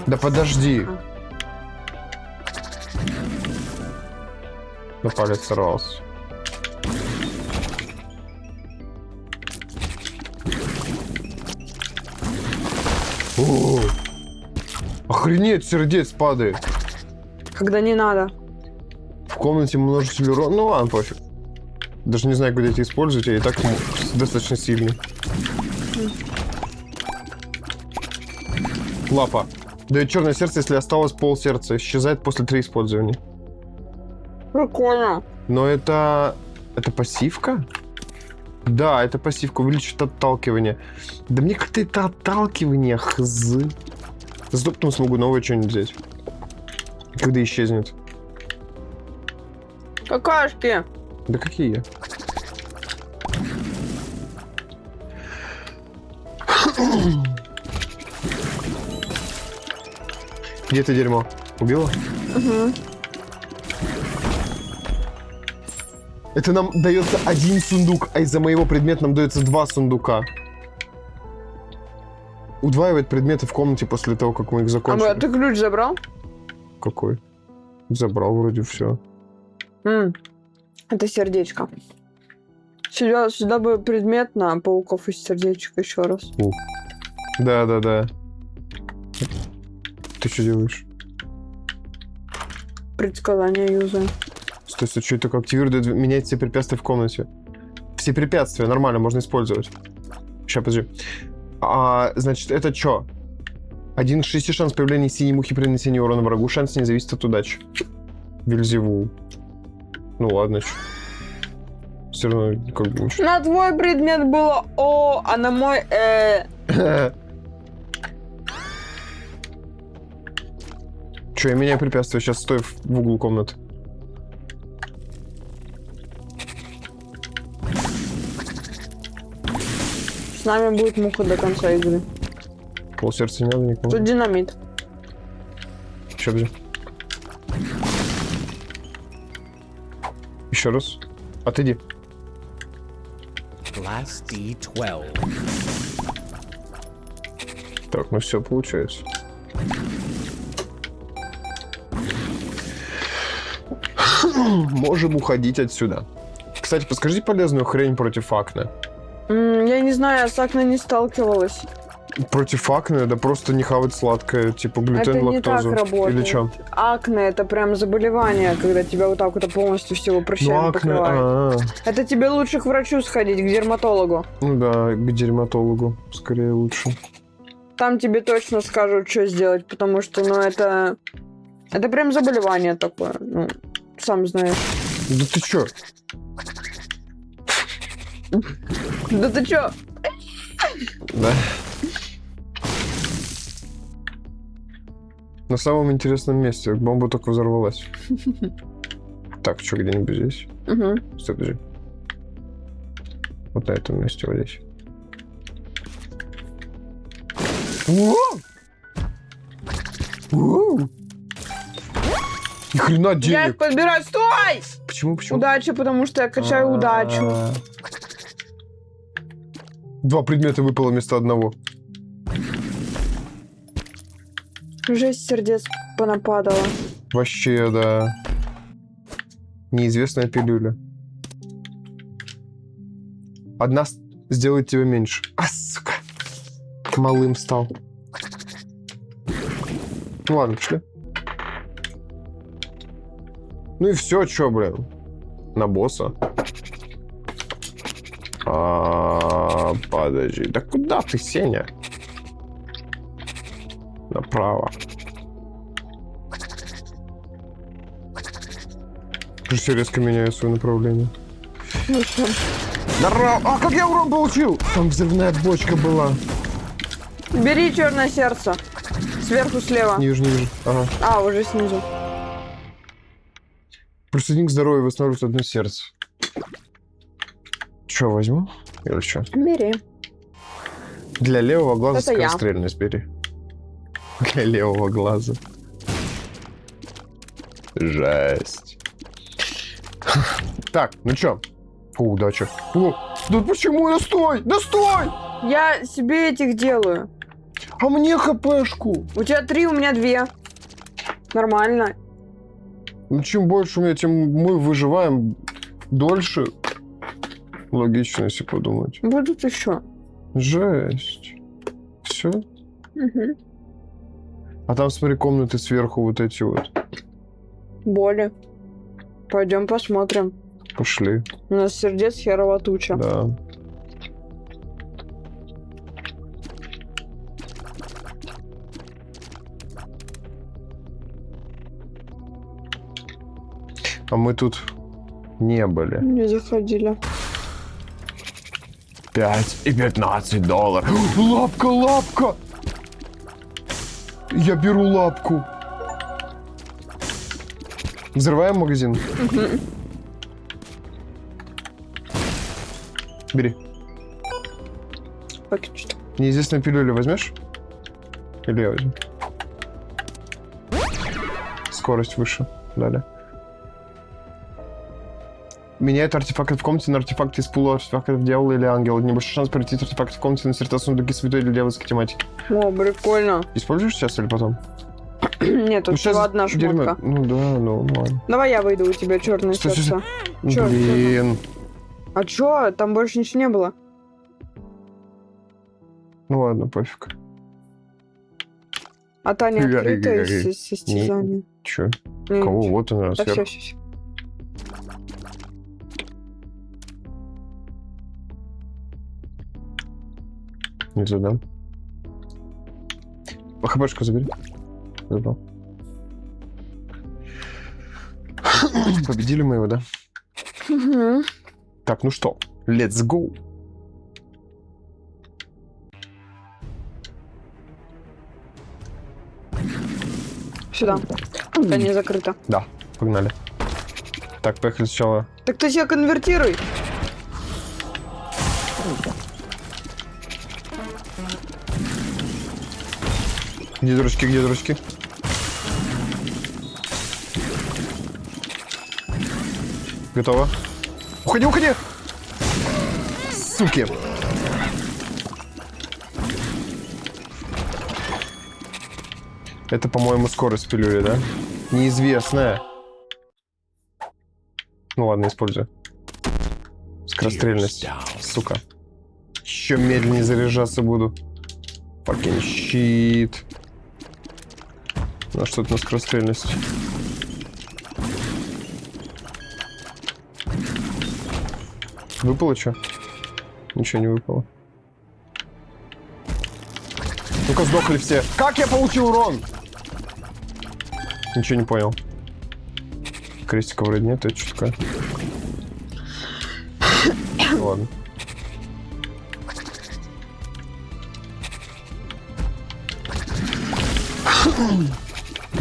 Да подожди. На палец сорвался. О, охренеть, сердец падает. Когда не надо. В комнате множитель урона. Ну ладно, пофиг. Даже не знаю, куда эти использовать, я и так достаточно сильный. Лапа. Дает черное сердце, если осталось пол сердца. Исчезает после 3 использования. Прикольно. Но это... Это пассивка? Да, это пассивка. Увеличит отталкивание. Да мне как-то это отталкивание хз. Зато потом смогу новое что-нибудь взять. Когда исчезнет. Какашки. Да какие? Где ты дерьмо? Убила? Угу. Это нам дается 1 сундук, а из-за моего предмета нам дается 2 сундука. Удваивает предметы в комнате после того, как мы их закончили. А ты ключ забрал? Какой? Забрал вроде все. Это сердечко. Сюда бы предмет на пауков из сердечек еще раз. Да. Ты что делаешь? Предсказание юзаю. Стой, что это такое? Активирует, меняет все препятствия в комнате. Все препятствия нормально, можно использовать. Сейчас, подожди. Значит, это что? 1 из 6 шанс появления синей мухи при нанесении урона врагу. Шанс не зависит от удачи. Вельзевул. Ну ладно, чё. Все равно как бы ничего. На твой предмет было О, а на мой Че, я меняю препятствие, сейчас стой в углу комнаты. С нами будет муха до конца игры. Полсердца не надо никому. Тут динамит. Че, подожди. Еще раз. Отойди. Class D12. Так, ну все получается. Можем уходить отсюда. Кстати, подскажите полезную хрень против акне. Я не знаю, я с акне не сталкивалась. Против акне, да просто не хавать сладкое, типа глютен, Это не так лактозу. работает. Или что? Акне это прям заболевание, когда тебя вот так вот полностью всего Ну прыщами акне, покрывает. Это тебе лучше к врачу сходить, к дерматологу. ну да, к дерматологу, скорее лучше. Там тебе точно скажут, что сделать, потому что, ну, это прям заболевание такое, ну, сам знаешь. Да ты чё? Да ты чё? Да. На самом интересном месте. Бомба только взорвалась. Так, что, где-нибудь здесь? Угу. Стой, подожди. Вот на этом месте, вот здесь. О! О! Ни хрена Я денег. их подбираю. Стой! Почему? Удача, потому что я качаю удачу. А-а-а. 2 предмета выпало вместо одного. 6 сердец понападала. Вообще, да. Неизвестная пилюля. Одна сделает тебя меньше. А, сука. Малым стал. Ну ладно, пошли. Ну и все, чё, блин. На босса. Подожди. Да куда ты, Сеня? Направо. Все резко меняю свое направление. Здорово! А как я урон получил? Там взрывная бочка была. Бери черное сердце. Сверху слева. Не вижу, не вижу. Ага. А, уже снизу. Плюс 1 к здоровью восстанавливает одно сердце. Че, возьму? Или что? Бери. Для левого глаза Это я. скорострельность бери. Для левого глаза. Жесть. Так, ну чё? Фу, удача. О, да почему я стой? Да стой! Я себе этих делаю. А мне хпшку. У тебя 3, у меня 2. Нормально. Ну чем больше у меня, тем мы выживаем дольше. Логично, если подумать. Будут еще. Жесть. Все? Угу. А там, смотри, комнаты сверху вот эти вот. Боли. Пойдем посмотрим. Пошли. У нас сердец херова туча. Да. А мы тут не были. Не заходили. 5 и 15 долларов. Лапка, лапка! Я беру лапку. Взрываем магазин. Угу. Бери. Пока что. Неизвестную пилюлю возьмешь? Или я возьму? Скорость выше. Далее. Меняет артефакт в комнате на артефакт из пула артефактов дьявола или ангела. Небольшой шанс превратить артефакт в комнате на сердца сундуки святой или дьявольской тематики. О, прикольно. Используешь сейчас или потом? Нет, тут всего щас одна дерьмо. шмотка. Ну да, ну ладно. Давай я выйду, у тебя черное Стой, стой, сердце. стой. Чё, Блин. А чё? Там больше ничего не было. Ну ладно, пофиг. А та не Я- открытая я- состязание. Чё? Не, Кого? ничего. Вот она, Да сверху. все. Не задам. ХПшку забери. Забрал. Победили мы его, да? Угу. Так, ну что, let's go. Сюда. Это не закрыто. Да, погнали. Так, поехали сначала. Так ты себя конвертируй. Где дурачки, где дурачки? Готово. Уходи, уходи! Суки! Это, по-моему, скорость пилюли, да? Неизвестная. Ну ладно, использую. Скорострельность. Сука. Еще медленнее заряжаться буду. Fucking shit. Ну что-то на скорострельность. Выпало что? Ничего не выпало. Ну-ка, сдохли все. Как я получил урон? Ничего не понял. Крестика вроде нет, это что такое? Ладно.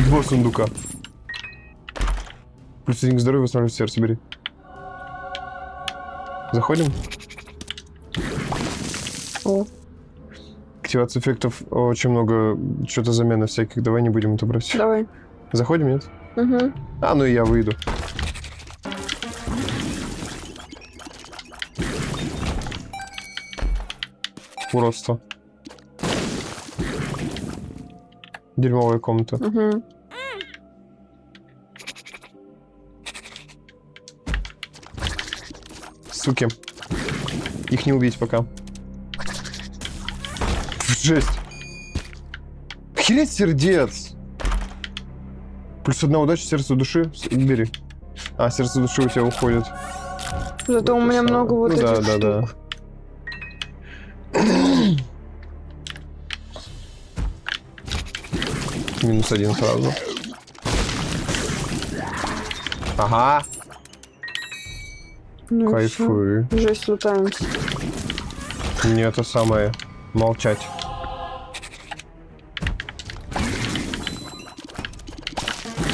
Два сундука. Плюс 1 к здоровью, восстанавливать сердце, бери. Заходим. О. Активация эффектов очень много. Что-то замены всяких. Давай не будем это брать. Давай. Заходим, нет? Угу. А, ну и я выйду. Уродство. Дерьмовая комната. Угу. Суки. Их не убить пока. Жесть. Охереть сердец. Плюс 1 удача, сердце души. Бери. А, сердце души у тебя уходит. Зато у меня много вот Ну этих да, штук. да. Минус 1 сразу. Ага. Ну и Кайфуй. всё. Жесть, лутаемся. Мне это самое. Молчать.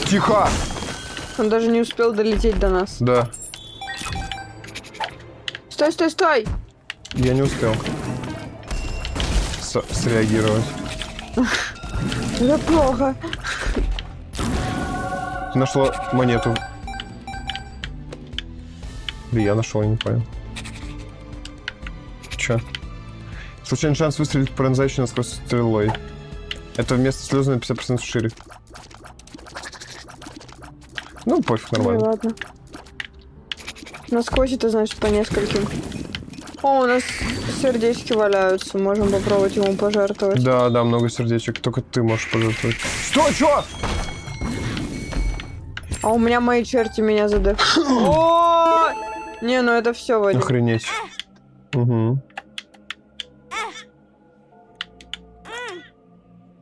Тихо! Он даже не успел долететь до нас. Да, Стой, стой, стой! я не успел среагировать. Это плохо. Ты нашла монету. Да я нашел, я не понял. Чё? Случайный шанс выстрелить пронзающий насквозь стрелой. Это вместо слезы на 50% шире. Ну, пофиг, Ну нормально. ладно. Насквозь это значит по нескольким. О, у нас сердечки валяются. Можем попробовать ему пожертвовать. Да, да, много сердечек. Только ты можешь пожертвовать. Стой, чё? А у меня мои черти меня задают. О! Не, ну это все, Вадим. Охренеть. Угу.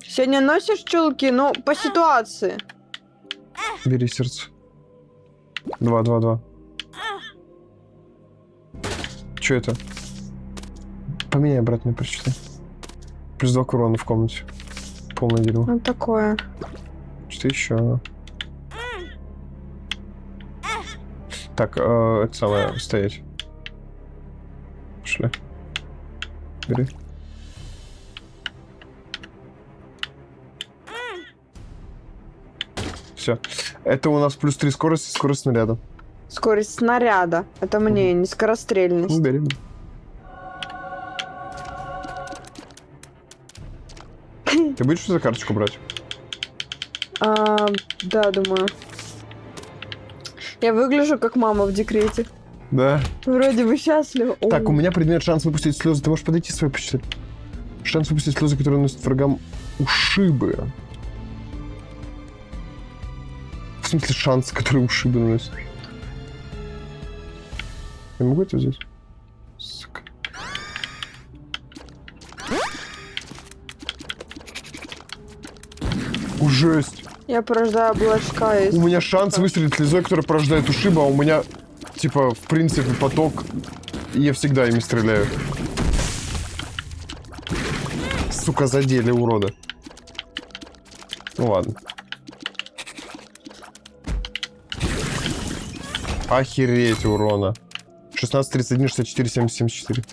Сегодня носишь чулки? Ну, по ситуации. Бери сердце. 2. Чё это? Поменяй обратно, прочитай. Плюс 2 к урону в комнате. Полное дерьмо. Вот такое. Что еще? Так, это самое, стоять. Пошли. Бери. Все. Это у нас плюс 3 скорости, скорость снаряда. Скорость снаряда. Это мне, не скорострельность. Ну, бери. Ты будешь что за карточку брать? Да, думаю. Я выгляжу как мама в декрете. Да. Вроде бы счастлива. О, Так, у меня предмет шанс выпустить слезы. Ты можешь подойти свой почитать? Шанс выпустить слезы, которые носят врагам ушибы. В смысле шанс, который ушибы наносит? Я могу это взять? Сука. Жесть. Я порождаю облачка. У меня шанс выстрелить слезой, которая порождает ушибы, а у меня, типа, в принципе, поток. И я всегда ими стреляю. Сука, задели, урода. Ну ладно. Охереть урона. 16, 31, 64, 70, 74.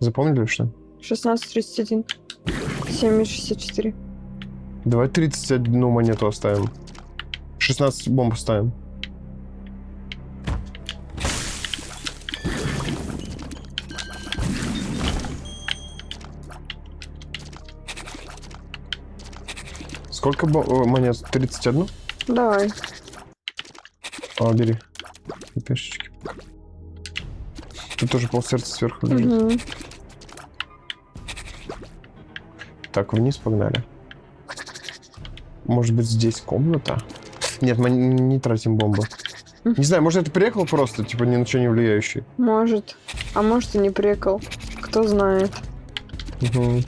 Запомнили, что? 16:31. 7:64. Давай 31 монету оставим. 16 бомб ставим. Сколько монет? 31? Давай. Бери. И пешечки. Тут тоже полсердца сверху лежит. Мгм. Так, вниз погнали. Может быть, здесь комната? Нет, мы не тратим бомбы. Не знаю, может, это прикол просто, типа, ни на что не влияющий. Может. А может и не прикол. Кто знает. Угу.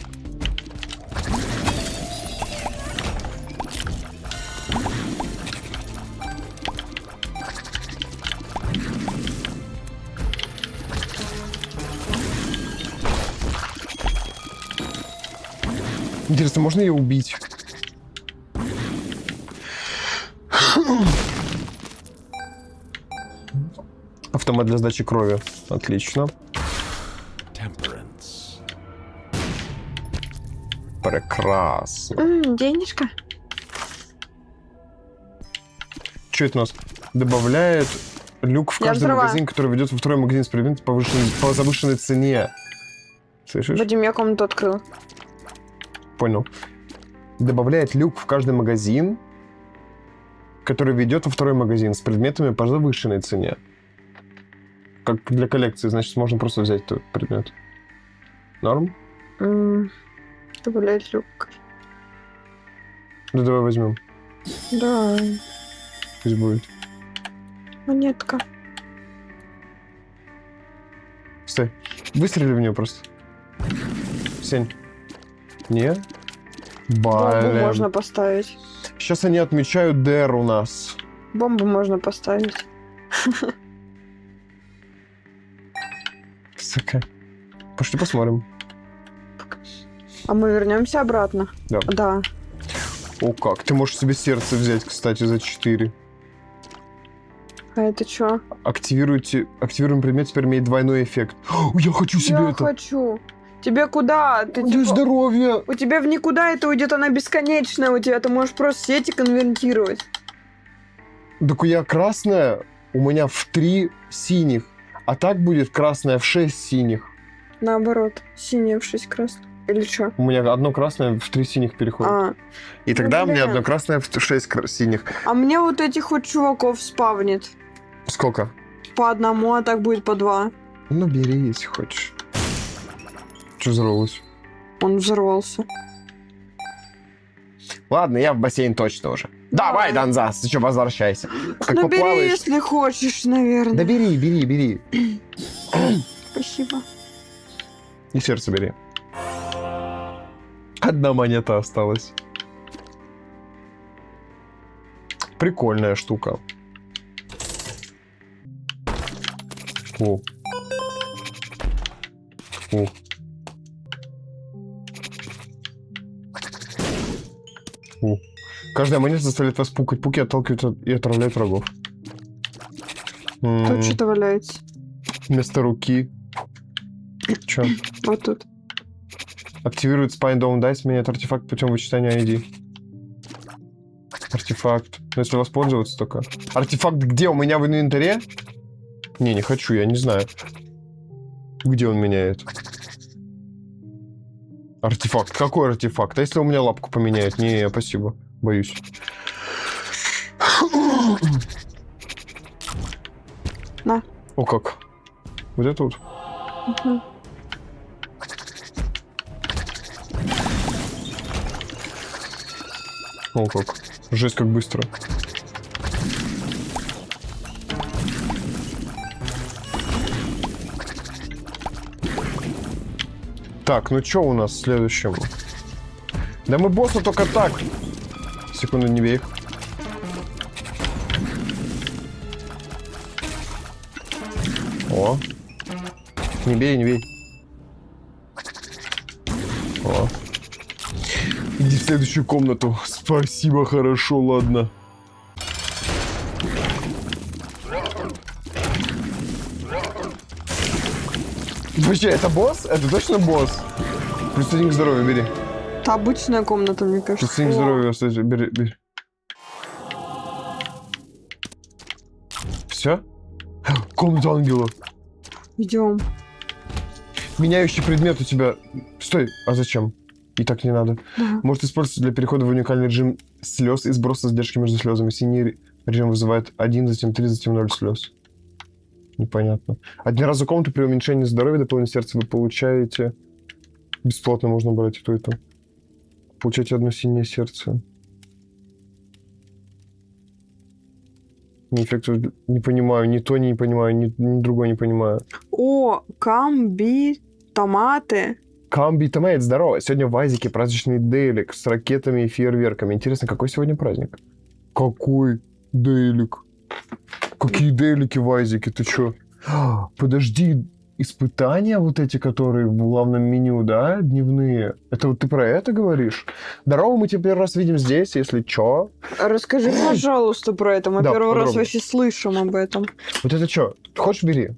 Интересно, можно ее убить? Автомат для сдачи крови. Отлично. Прекрасно. Денежка. Что это у нас? Добавляет люк в Я каждый взрываю. магазин, который ведет во второй магазин с предметом по завышенной цене. Слышишь? Вадим, я комнату открыл. Понял. Добавляет люк в каждый магазин, который ведет во второй магазин с предметами по завышенной цене. Как для коллекции, значит, можно просто взять этот предмет. Норм? Добавлять люк. Да давай возьмем. Да, Пусть будет. монетка. Стой. Выстрели в нее просто. Сень. Не? Бомбу Блин. можно поставить. Сейчас они отмечают ДР у нас. Бомбу можно поставить. Сука. Пошли посмотрим. А мы вернемся обратно. Да. Да. О, как. Ты можешь себе сердце взять, кстати, за 4. А это что? Активируем предмет, теперь имеет двойной эффект. О, я хочу себе Я это. хочу. Тебе куда? Ты День типа... здоровья. У тебя в никуда это уйдет, она бесконечная у тебя. Ты можешь просто сети конвертировать. Так я красная, у меня в 3 синих. А так будет красная в 6 синих. Наоборот. Синяя в 6 красных. Или что? У меня одно красное в 3 синих переходит. И тогда ну, мне блин. одно красное в 6 синих. А мне вот этих вот чуваков спавнит. Сколько? По одному, а так будет по 2. Ну, бери, если хочешь. Что взорвалось? Он взорвался. Ладно, я в бассейн точно уже. Давай, Донзас, ты что, возвращайся. Как Ну бери, поплаваешь. если хочешь, наверное. Да бери, бери. Спасибо. И сердце бери. Одна монета осталась. Прикольная штука. О. О. О. Каждая монета заставляет вас пукать. Пуки отталкивают и отравляют врагов. Тут что-то валяется. Вместо руки. Чё? Вот тут. Активирует Spine Down Dice, меняет артефакт путем вычитания ID. Артефакт. Ну, если воспользоваться только. Артефакт где? У меня в инвентаре? Не хочу, я не знаю. Где он меняет? Артефакт. Какой артефакт? А если у меня лапку поменяет? Не, спасибо. Боюсь. На. О, как. Вот это вот. Угу. О, как. Жесть, как быстро. Так, ну что у нас в следующем? Да мы босса только так. Секунду, не бей их. О. Не бей, не бей. О. Иди в следующую комнату. Спасибо, хорошо, ладно. Вообще, это босс? Это точно босс? Плюс 1 к здоровью, бери. Это обычная комната, мне кажется. Плюс 1 к здоровью, кстати, бери. Все? Комната ангела. Идем. Меняющий предмет у тебя... Стой, а зачем? И так не надо. Да. Может использоваться для перехода в уникальный режим слез и сброса задержки между слезами. Синий режим вызывает 1, затем 3, затем 0 слез. Непонятно. Один раз за комнату при уменьшении здоровья до половины сердца вы получаете... Бесплатно можно брать и то. Получаете одно синее сердце. Эффект не понимаю, ни то не понимаю, ни другое не понимаю. О, камби, томаты. Камби Томейт, здорово. Сегодня в Азике праздничный дейлик с ракетами и фейерверками. Интересно, какой сегодня праздник? Какой дейлик? Какие дейлики в Азике? Ты чё? Подожди, испытания вот эти, которые в главном меню, да, дневные? Это вот ты про это говоришь? Здорово, мы тебя первый раз видим здесь, если чё. Расскажи, пожалуйста, про это. Мы Да, первый раз подробно. вообще слышим об этом. Вот это чё? Хочешь, бери.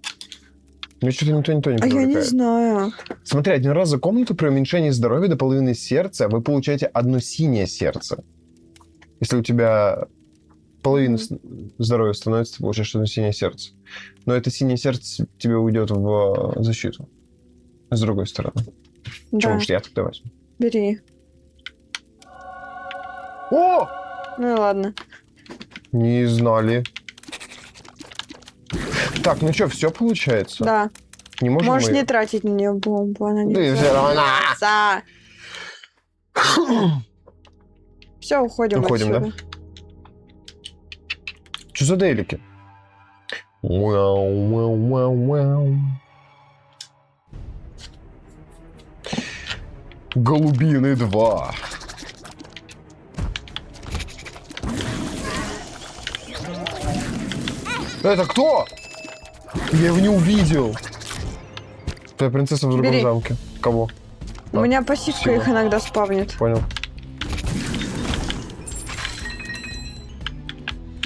Мне что-то никто не А я не привлекает. знаю. Смотри, один раз за комнату при уменьшении здоровья до половины сердца вы получаете одно синее сердце. Если у тебя половина здоровья становится, ты получаешь одно синее сердце. Но это синее сердце тебе уйдет в защиту. С другой стороны. Да, Чего уж я тогда возьму? бери. О! Ну и ладно. Не знали. Так, ну что, все получается? Да. Не можем Можешь мы... не тратить на нее бомбу, она не Ты всё равно. Все, уходим Уходим, отсюда. Что за дейлики? Голубины 2. Это кто? Я его не увидел. Твоя принцесса в другом Бери. замке. Кого? У меня пассивка спасибо. их иногда спавнит. Понял.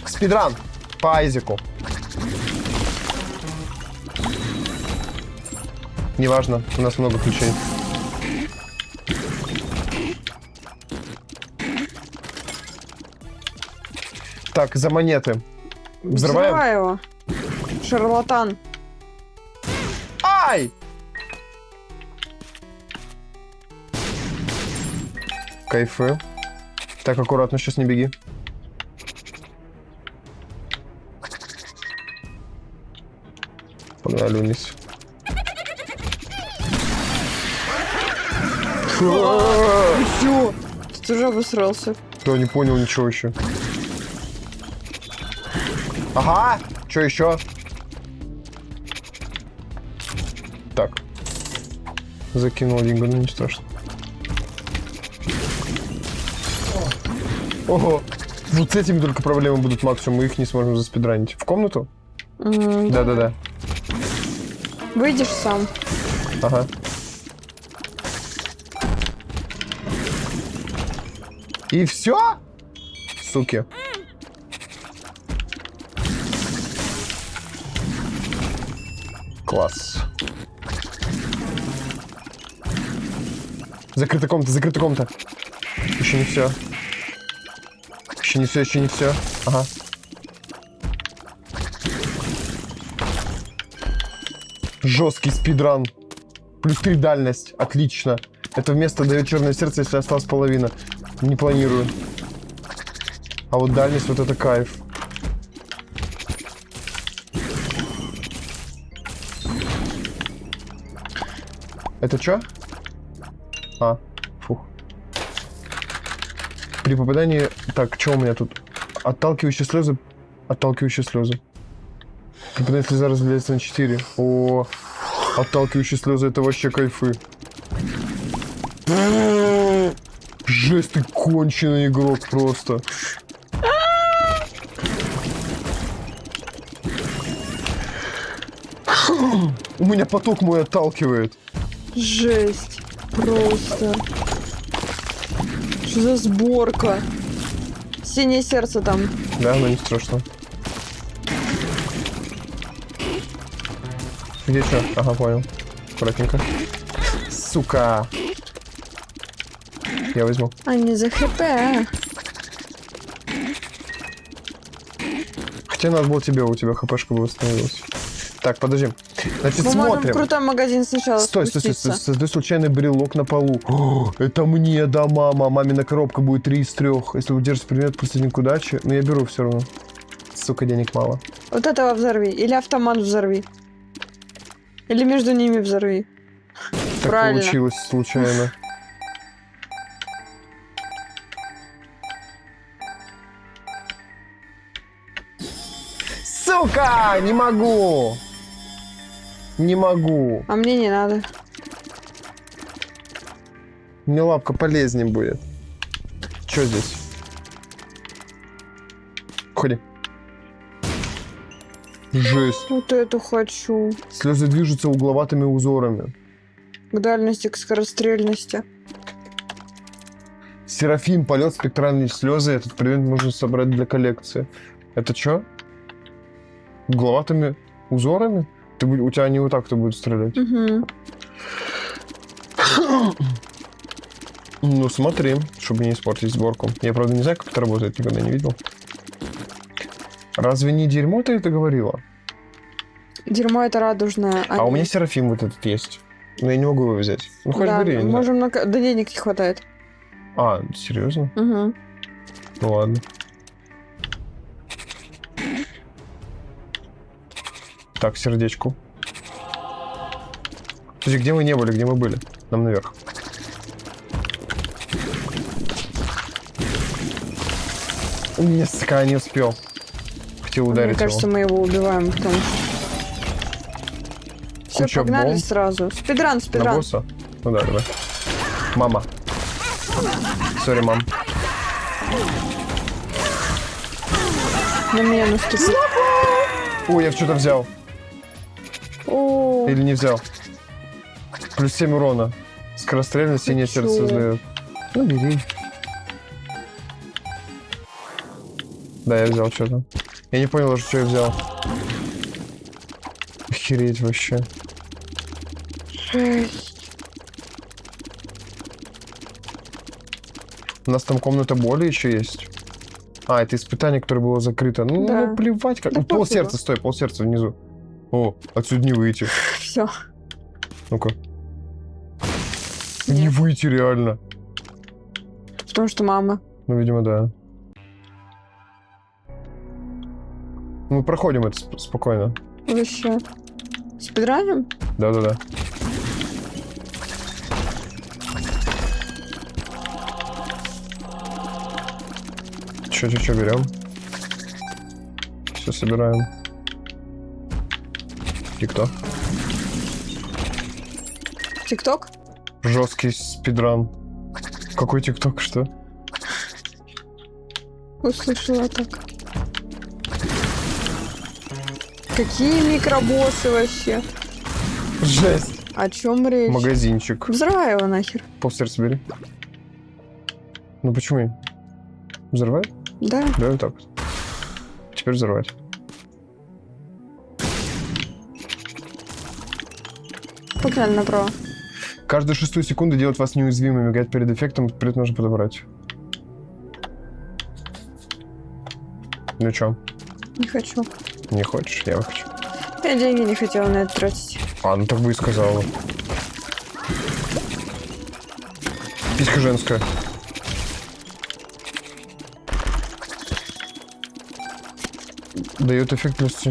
Спидран по Айзеку. Неважно, у нас много ключей. Так, за монеты. Взрываем? Взрывай его. Шарлатан. Ай! Кайфы. Так, аккуратно, сейчас не беги. Погнали вниз. Все. Ты уже обосрался. Кто не понял ничего еще. Ага! Что еще? Так. Закинул деньги, ну не страшно. Ого! Вот с этими только проблемы будут максимум, мы их не сможем заспидранить. В комнату? Да-да-да. Выйдешь сам. Ага. И все? Суки. Класс. Закрыта комната, закрыта комната. Еще не все. Еще не все, еще не все. Ага. Жесткий спидран. Плюс 3 дальность. Отлично. Это вместо дает черное сердце, если осталась половина. Не планирую. А вот дальность, вот это кайф. Это что? А, фух. При попадании... Так, что у меня тут? Отталкивающие слезы. Отталкивающие слезы. При попадании слеза разделяется на 4. О, отталкивающие слезы, это вообще кайфы. Жесть, ты конченый игрок просто. У меня поток мой отталкивает. Жесть. Просто. Что за сборка? Синее сердце там. Да, но не страшно. Где что? Ага, понял. Аккуратненько. Сука. Я возьму. А не за хп. Хотя надо было тебе, у тебя хпшка бы восстановилась. Так, подожди. Значит, Мы можем в смотрим. крутой магазин сначала Стой, стой, стой, спуститься. стой, создай случайный брелок на полу. О, это мне, да, мама. Мамина коробка будет 3 из 3. Если удержишь предмет последник удачи, но я беру все равно. Сука, денег мало. Вот этого взорви. Или автомат взорви. Или между ними взорви. Так Правильно. получилось случайно. Сука, не могу. Не могу. А мне не надо. Мне лапка полезнее будет. Что здесь? Ходи. Жесть. Вот эту хочу. Слезы движутся угловатыми узорами. К дальности, к скорострельности. Серафим, полет, спектральные слезы. Этот предмет можно собрать для коллекции. Это что? Угловатыми узорами? У тебя не вот так-то будет стрелять. Угу. Ну, смотри, чтобы не испортить сборку. Я, правда, не знаю, как это работает, никогда не видел. Разве не дерьмо ты это говорила? Дерьмо это радужное. А у меня Серафим вот этот есть. Но я не могу его взять. Ну, хоть да, бери. я не знаю. можем на... Да денег не хватает. А, серьезно? Угу. Ну ладно. Так, сердечку. Слушай, где мы не были, где мы были? Нам наверх. Не, сука, не успел. Хотел ударить Мне кажется, его. мы его убиваем. Потому... Все, Куча погнали бомб. сразу. Спидран, На спидран. босса? Ну да, давай. Мама. Сори, мам. На меня наступил. Ой, я что-то взял. О, Или не взял. Плюс 7 урона. Скорострельно синее Хочу. сердце создает. Ну, бери. Да, я взял что-то. Я не понял, что я взял. Охереть вообще. жесть. У нас там комната боли еще есть. А, это испытание, которое было закрыто. Ну, Да. ну плевать как. Да Ну, полсердца, пофигу. стой, полсердца внизу. О, отсюда не выйти. Все. Ну-ка. Не выйти реально. Потому что мама. Ну, видимо, да. Мы проходим это спокойно. Вообще. Спидраним? Да-да-да. Чё берем? Все собираем. Тик-ток. Тикток? Жесткий спидран. Какой тик-ток, что? Услышала так. Какие микробоссы вообще? Жесть. О чем речь? Магазинчик. Взрывай его нахер. Полсердца бери. Ну почему? Взрывать? Да. Да, вот так. Теперь взорвать. Погнали направо. Каждую 6 секунду делает вас неуязвимым, мигает перед эффектом, вперед нужно подобрать. Ну чё, Не хочу. не хочешь? Я хочу. Я деньги не хотела на это тратить. А, ну так бы и сказала. Писька женская. Дает эффект с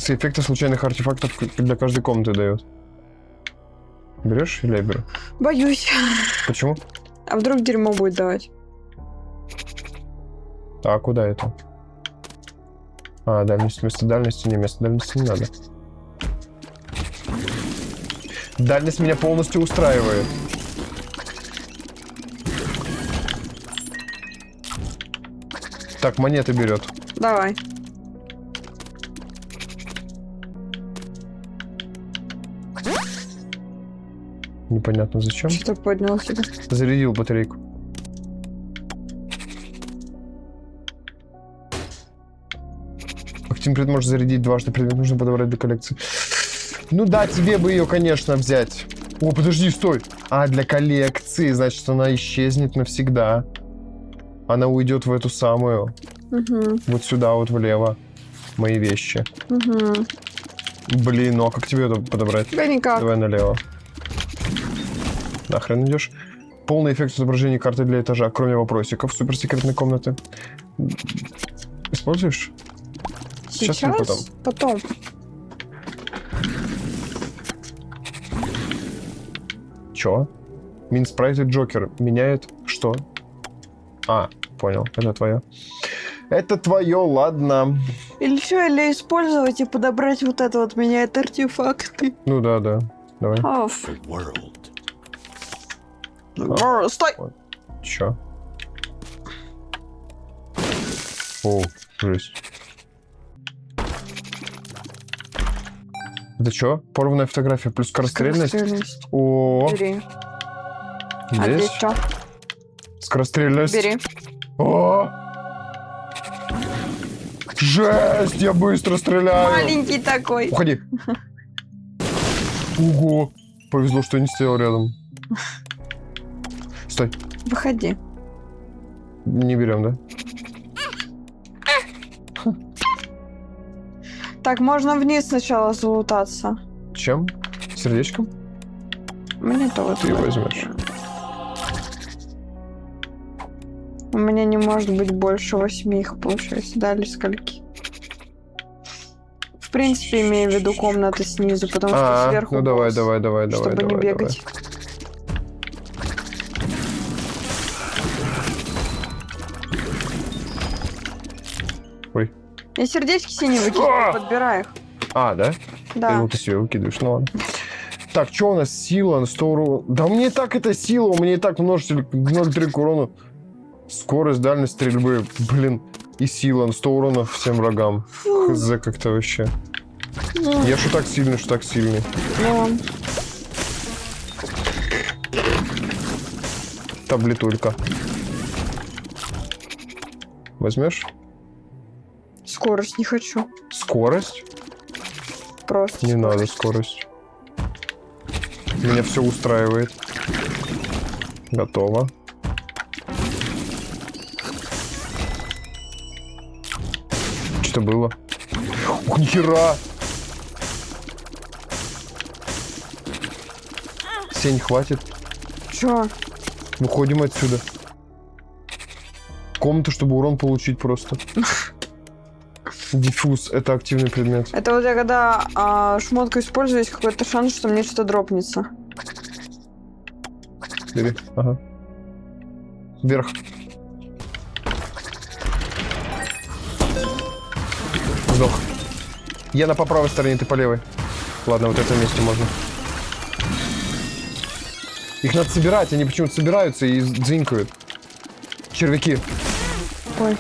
эффекта случайных артефактов для каждой комнаты дает. Берешь или я беру? Боюсь. Почему? А вдруг дерьмо будет давать? А куда это? А, дальность. Вместо дальности не, вместо дальности не надо. Дальность меня полностью устраивает. Так, монеты берет. Давай. Непонятно зачем. Что-то поднял себя. Зарядил батарейку. Активный предмет может зарядить дважды. Предмет нужно подобрать для коллекции. Ну да, тебе бы ее, конечно, взять. О, подожди, стой. А, для коллекции, значит, она исчезнет навсегда. Она уйдет в эту самую. Угу. Вот сюда вот влево. Мои вещи. Угу. Блин, ну а как тебе это подобрать? Да никак. Давай налево. Нахрен идешь? Полный эффект изображения карты для этажа, кроме вопросиков. Суперсекретной комнаты. Используешь? Сейчас или потом? Потом. Чё? Минспрайт и Джокер меняет что? А, понял, это твое. Это твое, ладно. Или что, или использовать и подобрать вот это вот меняет артефакты. Ну да, да. Давай. Оф. А. Стой! Чё? О, жесть. Это чё? Порванная фотография плюс скорострельность? Скорострельность. О, Бери. А здесь здесь что? скорострельность. Бери. О! Жесть, я быстро стреляю. Маленький такой. Уходи. Ого, повезло, что я не стоял рядом. Стой, Выходи. не берем, да? Так, можно вниз сначала залутаться. Чем? Сердечком? Мне то вот. Ты возьмешь. У меня не может быть больше 8 их, получается, да, или скольки? В принципе, имею в виду комнаты снизу, потому что сверху ну давай, босс, давай, чтобы не давай. бегать. Ой. Я сердечки синие выкидываю, подбирай их. А, да? Я Да. думал, ты себе выкидываешь, ну ладно. Так, что у нас? Сила на 100 урона. Да мне и так это сила, у меня и так множитель 0,3 к урону. Скорость, дальность стрельбы, блин. И сила на 100 уронов всем врагам. Хз, как-то вообще. Я что так сильный, что так сильный. Ну, Таблетулька. Возьмешь? скорость не хочу. Скорость? Просто. Не скорость. надо скорость. Меня все устраивает. Готово. Что было? Ух, нихера! Сень, хватит. Чё? Выходим отсюда. Комната, чтобы урон получить просто. Диффуз — это активный предмет. Это вот я когда шмотку использую, есть какой-то шанс, что мне что-то дропнется. Бери. Ага. Вверх. Сдох. Я по правой стороне, ты по левой. Ладно, вот в этом месте можно. Их надо собирать, они почему-то собираются и дзинькают. Червяки. Ой.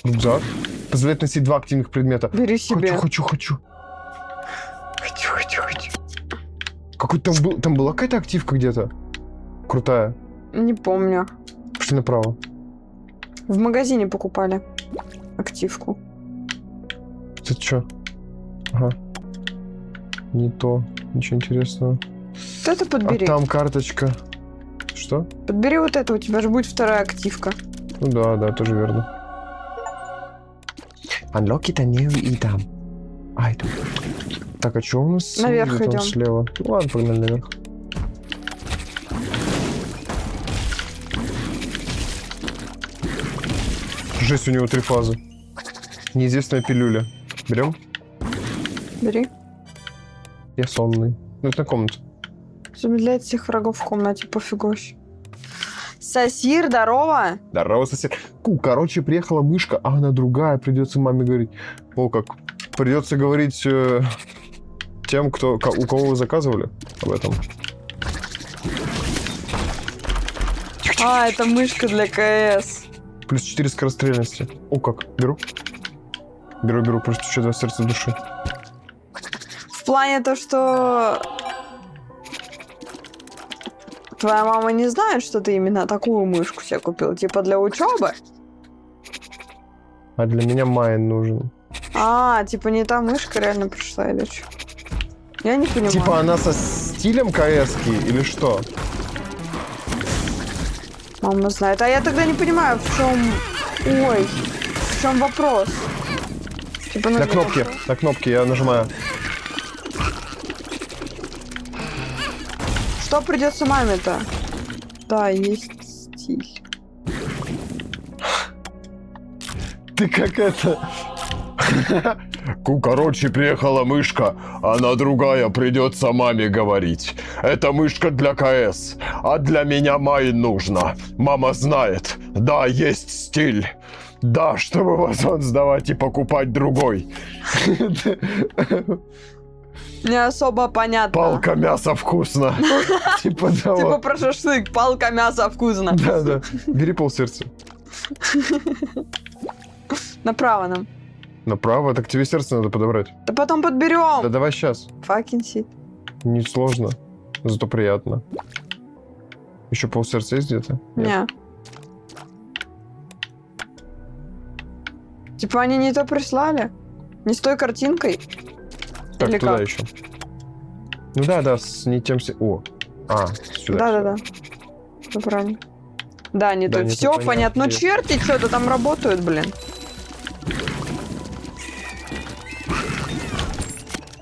Рюкзак. Позволяет носить 2 активных предмета. Бери себе. Хочу. Какой там была какая-то активка где-то? Крутая. Не помню. Пошли направо. В магазине покупали активку. Это что? Ага. Не то. Ничего интересного. Вот это подбери. А там карточка. Что? Подбери вот это, у тебя же будет вторая активка. Ну да, тоже верно. Unlock it a new item. Item. Так, а что у нас? Наверх где-то идем. Слева. Ну, ладно, погнали наверх. Жесть, у него 3 фазы. Неизвестная пилюля. Берем? Бери. Я сонный. Ну, это на комнату. Замедляет всех врагов в комнате, пофигу вообще. Сосир, здорово! Здорово, сосед. Короче, приехала мышка, а она другая. Придется маме говорить. О, как. Придется говорить тем, у кого вы заказывали об этом. А, это мышка для КС. Плюс 4 скорострельности. О, как. Беру. Беру. Просто еще 2 сердца души. В плане то, что... Твоя мама не знает, что ты именно такую мышку себе купил? Типа для учебы? А для меня Майн нужен. А, типа не та мышка реально пришла или что? Я не понимаю. Типа она со стилем КС-ки или что? Мама знает. А я тогда не понимаю, в чем... Ой, в чем вопрос? Типа, На кнопки я нажимаю. Что придется маме-то? Да, есть стиль. Ты как это... Короче, приехала мышка, она другая, придется маме говорить. Это мышка для КС, а для меня майн нужно. Мама знает, да, есть стиль. Да, чтобы вазон сдавать и покупать другой. Не особо понятно. Палка мяса вкусно. Типа Типа того. про шашлык, палка мяса вкусно. Да. Бери полсердца. Направо нам. Направо, так тебе сердце надо подобрать. Да потом Да подберем. давай сейчас. Fucking shit. Не сложно, зато приятно. Еще полсердца есть где-то? Не. Типа они не то прислали? Не с той картинкой? Так, Или туда как? еще. Ну да, с не тем... О, сюда. Да. Все правильно. Да, не Да, то. не то Все понятно, понятно. Ну где. черти что-то там работают, блин.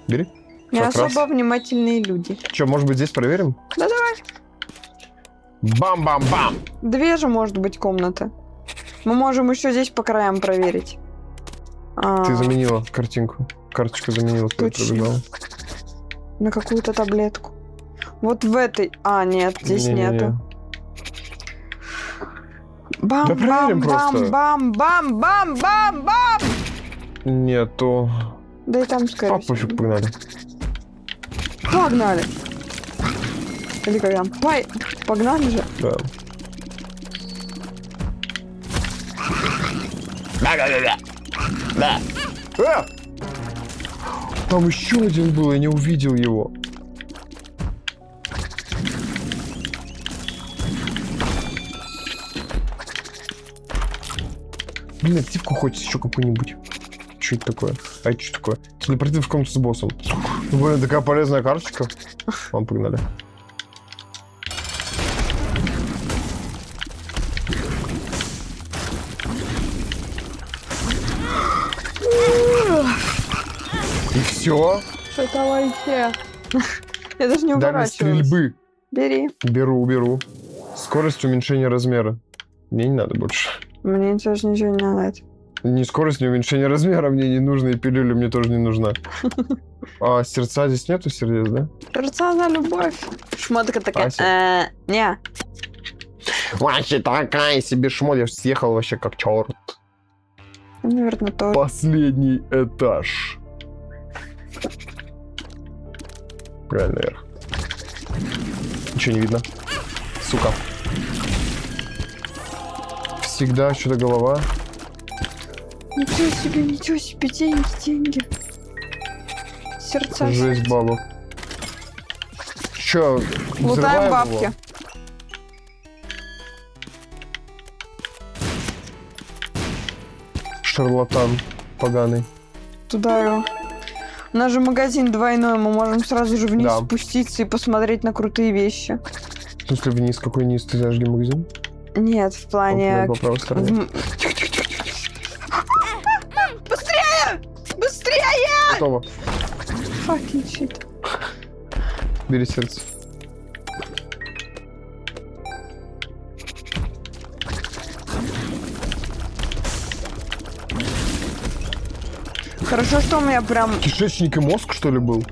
Бери. Не Как раз. особо внимательные люди. Че, может быть, здесь проверим? Да давай. Бам-бам-бам! Две же может быть комнаты. Мы можем еще здесь по краям проверить. Ты заменила картинку. Карточку заменила, когда Точно. пробежала. На какую-то таблетку. Вот в этой... А, нет, здесь Не-не-не. нету. Бам, Да проверим бам, просто. бам, бам, бам, бам, бам! Нету. Да и там, скорее А, пофиг, всего. погнали. Погнали! Или как там? Погнали же. Да. Там еще один был, я не увидел его. Блин, активку хоть еще какую-нибудь. Что это такое? А это что такое? Телепортив в комнату с боссом. Блин, такая полезная карточка. Вам погнали. И все. Что-то вообще. Я даже не Дальность уворачивалась. стрельбы. Бери. Беру. Скорость уменьшения размера. Мне не надо больше. Мне тоже ничего не надо. Ни скорость, ни уменьшение размера мне не нужно, и пилюля мне тоже не нужна. А сердца здесь нету сердец, да? Сердца за любовь. Шмотка такая. Ася. Не. Вообще такая себе шмот, я ж съехал вообще как черт. Наверное, тоже. Последний этаж. Правильно, наверх. Ничего не видно. Сука. Всегда что-то голова. Ничего себе, деньги. Сердца. Жесть, бабок. Чё, Лутаем взрываем бабки. его? Шарлатан поганый. Туда его. У нас же магазин двойной, мы можем сразу же вниз Да. спуститься и посмотреть на крутые вещи. В смысле вниз? Какой низ? Ты зажги магазин? Нет, в плане... По правой стороне. в- Быстрее! Готово. Fucking shit. Бери сердце. Хорошо, что у меня прям Кишечник и мозг, что ли, был?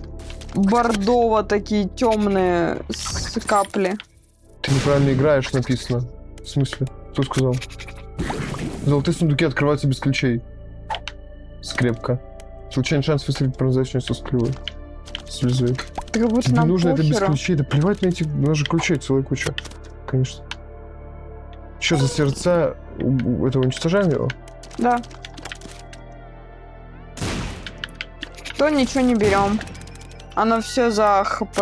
бордово такие темные с капли. Ты неправильно играешь, написано. В смысле? Кто сказал? Золотые сундуки открываются без ключей. Скрепка. Случайный шанс выстрелить пронзающую со склевой. Слезой. Да как будто Тебе нам нужно это без похеру. ключей. Да плевать на эти... У нас же ключей целая куча. Конечно. Что за сердца? Это уничтожаем его? Да. То ничего не берем. Оно все за хп.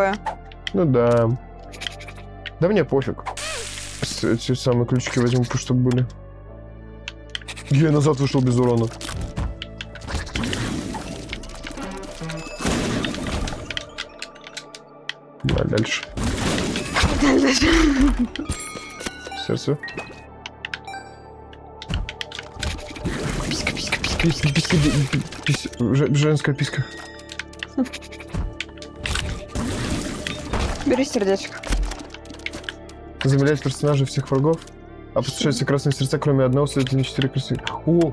Ну да. Да мне пофиг. Эти самые ключики возьму, чтобы были. Я назад вышел без урона. Давай дальше. Сердце. Писька, писька, писька. Женская писька. Бери сердечко. Замедляет персонажей всех врагов. Опустошает все красные сердца, кроме одного, следует на 4 красные. О!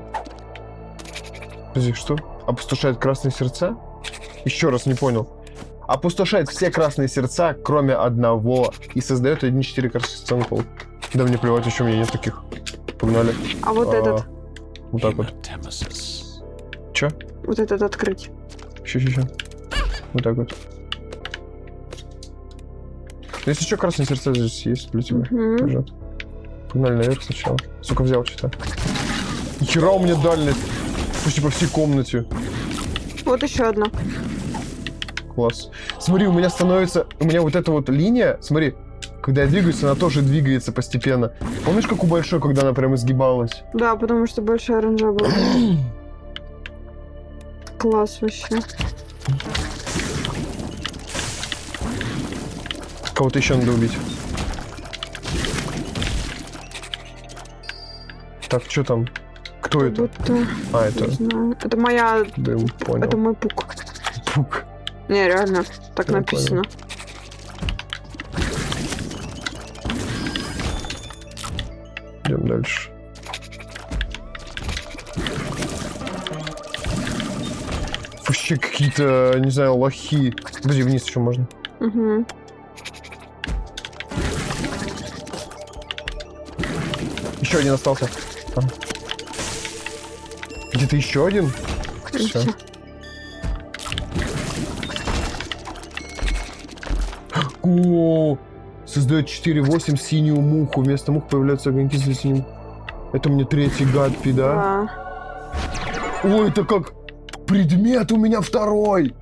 Подожди, что? Опустошает красные сердца? Еще раз не понял. Опустошает все красные сердца, кроме одного, и создает 1-4 красных сценков. Да мне плевать, еще у меня нет таких. Погнали. А вот этот. Вот так вот. Че? Вот этот открыть. Ща. Вот так вот. Если что, красные сердца здесь есть для тебя. Мгм. Лежат. Погнали наверх сначала. Сука, взял что-то. Нихера у меня дальность. Почти по всей комнате. Вот еще одна. Класс. Смотри, у меня становится... У меня вот эта вот линия, смотри, когда я двигаюсь, она тоже двигается постепенно. Помнишь, как у большой, когда она прям изгибалась? Да, потому что большая оранжа была. Класс вообще. Кого-то еще надо убить. Так, что там? Кто это? Будто... А, это... Не знаю. Это моя... Дым, понял. Это мой пук. Пук. Не, реально. Так Я написано. Идем дальше. Вообще какие-то, не знаю, лохи. Подожди, вниз еще можно. Угу. Еще один остался. Там. Где-то еще один? Все. О, создает 4-8 синюю муху. Вместо мух появляются огоньки за синим. Это мне третий гадпи, да? Да. Ой, это как предмет у меня второй.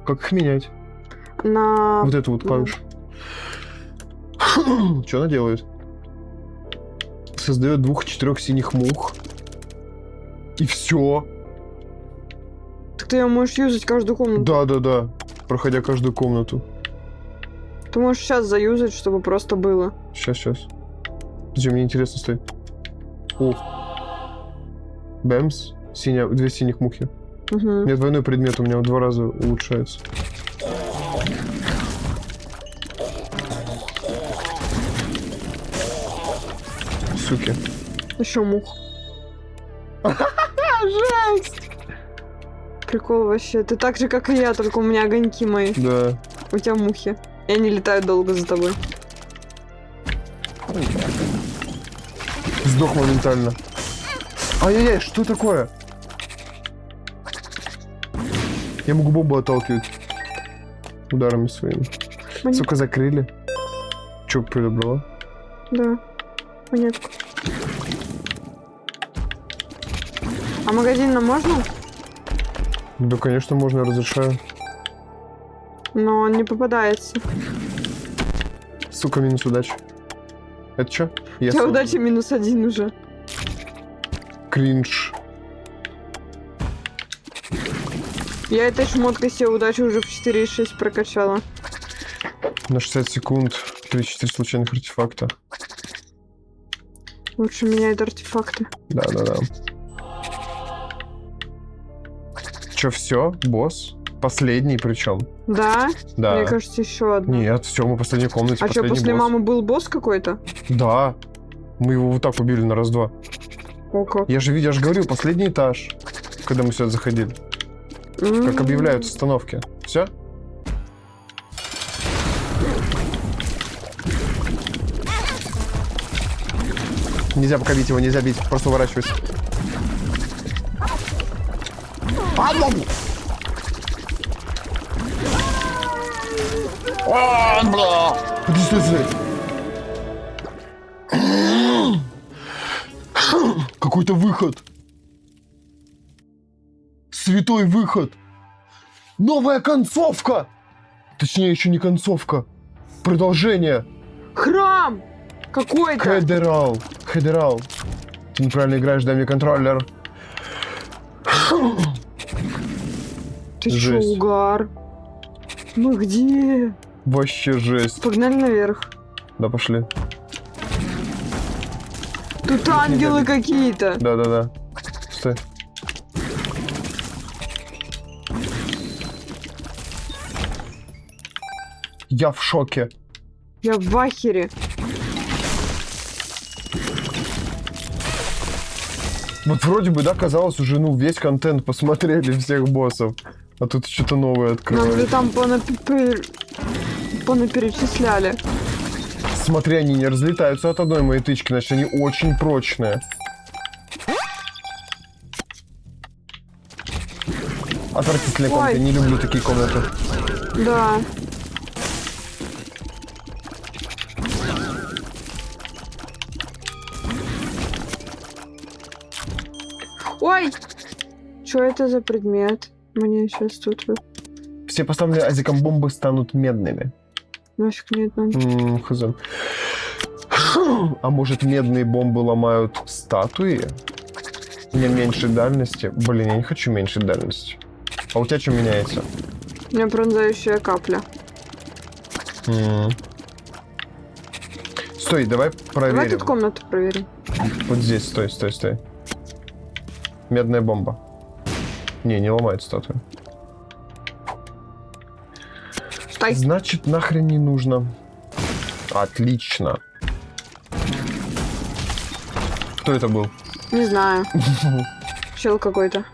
Как их менять? На... Вот эту вот клавишу. Что она делает? Создает 2-4 синих мух. И все. Так ты ее можешь юзать каждую комнату. Да. Проходя каждую комнату. Ты можешь сейчас заюзать, чтобы просто было. Сейчас. Подожди, мне интересно стоит. О. Бэмс. Две синих мухи. У Угу. меня двойной предмет, у меня в 2 раза улучшается. Суки. Еще мух. Жесть! Прикол вообще. Ты так же, как и я, только у меня огоньки мои. Да. У тебя мухи. И они летают долго за тобой. Сдох моментально. Ай-яй-яй, что такое? Я могу бомбу отталкивать ударами своими. Сука, закрыли. Чё прибрала? Да. Понятно. А магазин нам можно? Да, конечно, можно, я разрешаю. Но он не попадается. Сука, минус удачи. Это чё? У тебя удача -1 уже. Кринж. Я этой шмоткой себе удачу уже в 4,6 прокачала. На 60 секунд 3-4 случайных артефакта. Лучше меняют артефакты. Да. Чё, все? Босс? Последний причем? Да? Да. Мне кажется, еще одна. Нет, все, мы в последней комнате. А что, последний после босс. мамы был босс какой-то? Да. Мы его вот так убили на раз-два. О, как. Я же говорил, последний этаж, когда мы сюда заходили. Как объявляют установки. Все? Нельзя пока бить его, нельзя бить. Просто уворачивайся. Подожди. Какой-то выход. Святой выход. Новая концовка. Точнее, еще не концовка. Продолжение. Храм! Какой-то! Хедерал. Ты неправильно играешь, дай мне контроллер. Ты чё, Жесть. угар? Мы где? Вообще жесть. Погнали наверх. Да, пошли. Тут ангелы какие-то. Да. Стой. Я в шоке. Я в ахере. Вот вроде бы, да, казалось, уже, ну, весь контент посмотрели всех боссов. А тут что-то новое Нам же открывают. там понаперечисляли. Смотри, они не разлетаются от одной моей тычки, значит, они очень прочные. Отвратительные комнаты, Ой. не люблю такие комнаты. Да. Ой! Что это за предмет? Мне сейчас тут... Все поставленные азиком бомбы станут медными. Нафиг нет нам. Хз. А может, медные бомбы ломают статуи? Не меньшей дальности? Блин, я не хочу меньшей дальности. А у тебя что меняется? У меня пронзающая капля. Стой, давай проверим. Давай тут комнату проверим. Вот здесь, стой. Медная бомба. Не ломает статую. Стой. Значит, нахрен не нужно. Отлично. Кто это был? Не знаю. Чел какой-то.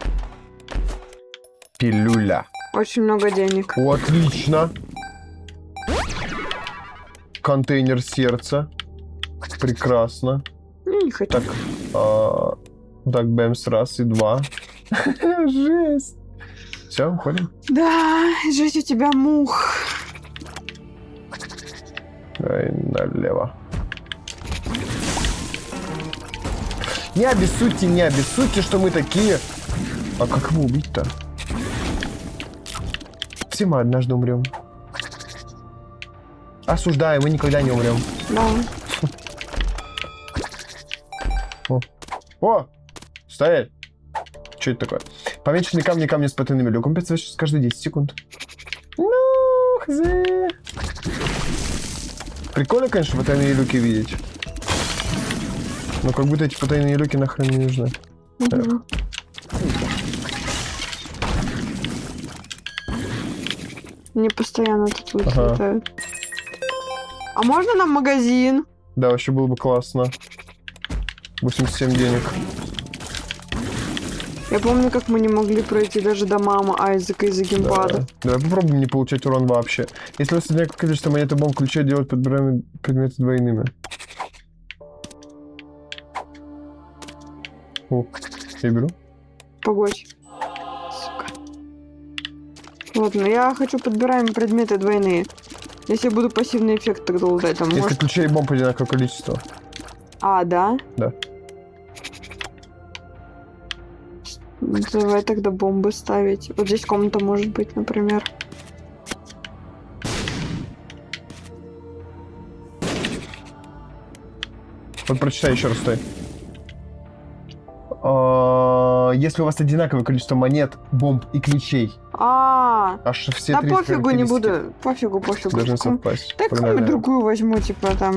Пилюля. Очень много денег. О, отлично. Контейнер сердца. Прекрасно. Не хочу. Так, так, бэмс, раз и два. Жесть. Все, уходим. Да, жить у тебя мух. Давай налево. Не обессудьте, что мы такие. А как его убить-то? Все мы однажды умрем. Осуждаю, мы никогда не умрем. Да. О! Стоять! Что это такое? Помеченные камни с потайными люком присваиваются каждые 10 секунд. Ну, хз. Прикольно, конечно, потайные люки видеть. Но как будто эти потайные люки нахрен не нужны. Мгм. Мне постоянно тут вылетают. А можно нам магазин? Да, вообще было бы классно. 87 денег. Я помню, как мы не могли пройти даже до мамы Айзека из-за геймпада. Да. Давай попробуем не получать урон вообще. Если у вас одинаковое количество монет и бомб, ключей делать подбираем предметы двойными. О, я беру. Погодь. Сука. Ладно, я хочу подбираем предметы двойные. Если я буду пассивный эффект тогда лутать, там Если может... ключей и бомб одинаковое количество. А, да? Да. Давай тогда бомбы ставить. Вот здесь комната может быть, например. Вот прочитай еще раз, стой. Если у вас одинаковое количество монет, бомб и ключей, аж все Да три пофигу, не характеристики буду. Пофигу. должны совпасть. Так Погнали. какую другую возьму, типа там.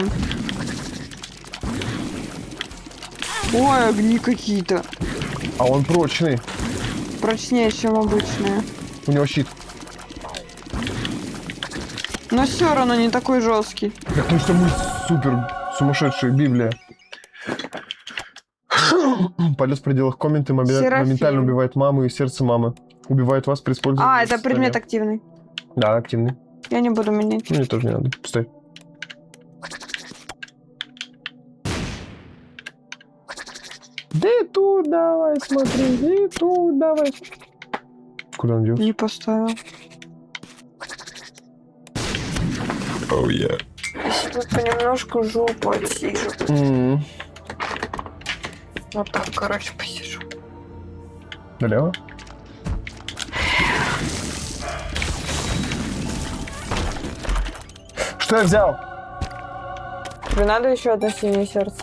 Ой, огни какие-то. А он прочный. Прочнее, чем обычные. У него щит. Но все равно не такой жесткий. Да потому что мы супер сумасшедшая Библия. Полет в пределах комнаты Серафим. моментально убивает маму и сердце мамы. Убивает вас при использовании... Это предмет активный. Да, активный. Я не буду менять. Мне тоже не надо. Стой. Да и тут давай, смотри, и тут давай. Куда он делся? Не поставил. Oh, yeah. Сейчас понемножку жопу отсижу. Вот так, короче, посижу. Налево? Что я взял? Тебе надо еще одно синее сердце?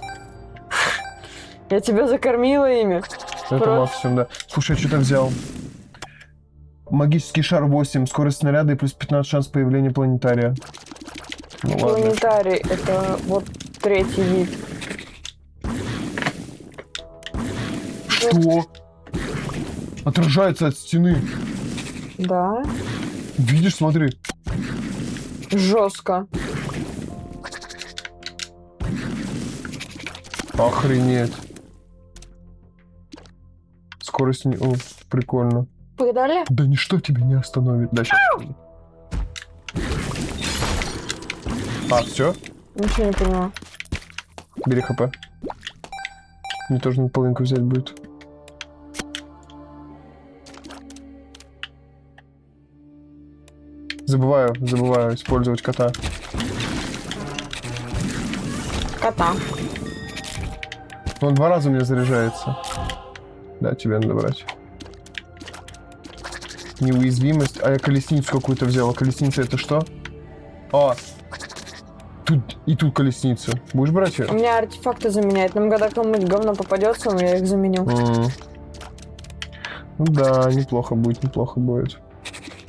Я тебя закормила ими. Это максимум, да. Слушай, я что-то взял. Магический шар 8, скорость снаряда и плюс 15 шанс появления планетария. Ну ладно. Планетарий, это вот третий вид. Что? Отражается от стены. Да. Видишь, смотри. Жестко. Охренеть. Скорость не... О, прикольно. Погнали? Да ничто тебя не остановит. Да, сейчас. А, все? Ничего не поняла. Бери хп. Мне тоже надо половинку взять будет. Забываю использовать кота. Кота. Он 2 раза у меня заряжается. Да, тебе надо брать. Неуязвимость. А я колесницу какую-то взял. А колесница это что? О! Тут колесницу. Будешь брать ее? У меня артефакты заменяют. Нам когда кому-нибудь говно попадется, я их заменю. Ну да, неплохо будет.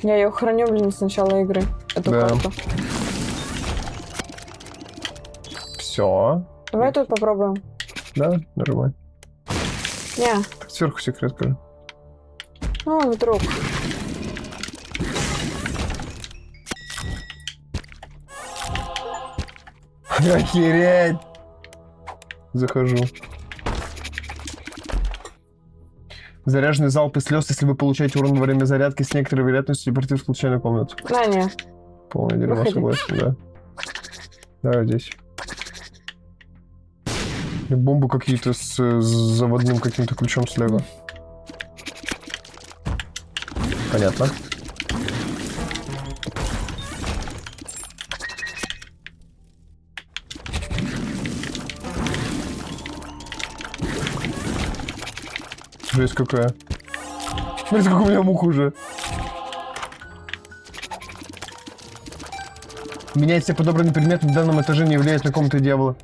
Я ее храню, блин, с начала игры. Эту Да. карту. Все. Давай тут попробуем. Да, нажимай. Не, Сверху секретка же. ну вдруг. Охереть! Захожу. Заряженный залп и слез, если вы получаете урон во время зарядки, с некоторой вероятностью телепортирует в случайную комнату. Да, не. Полное дерьмо, Выходи. согласен, да. Давай здесь. И бомбы какие-то с заводным каким-то ключом слева. Понятно. Жесть какая. Смотрите, как у меня мух уже. Менять все подобранные предметы в данном этаже не влияет на комнаты дьявола.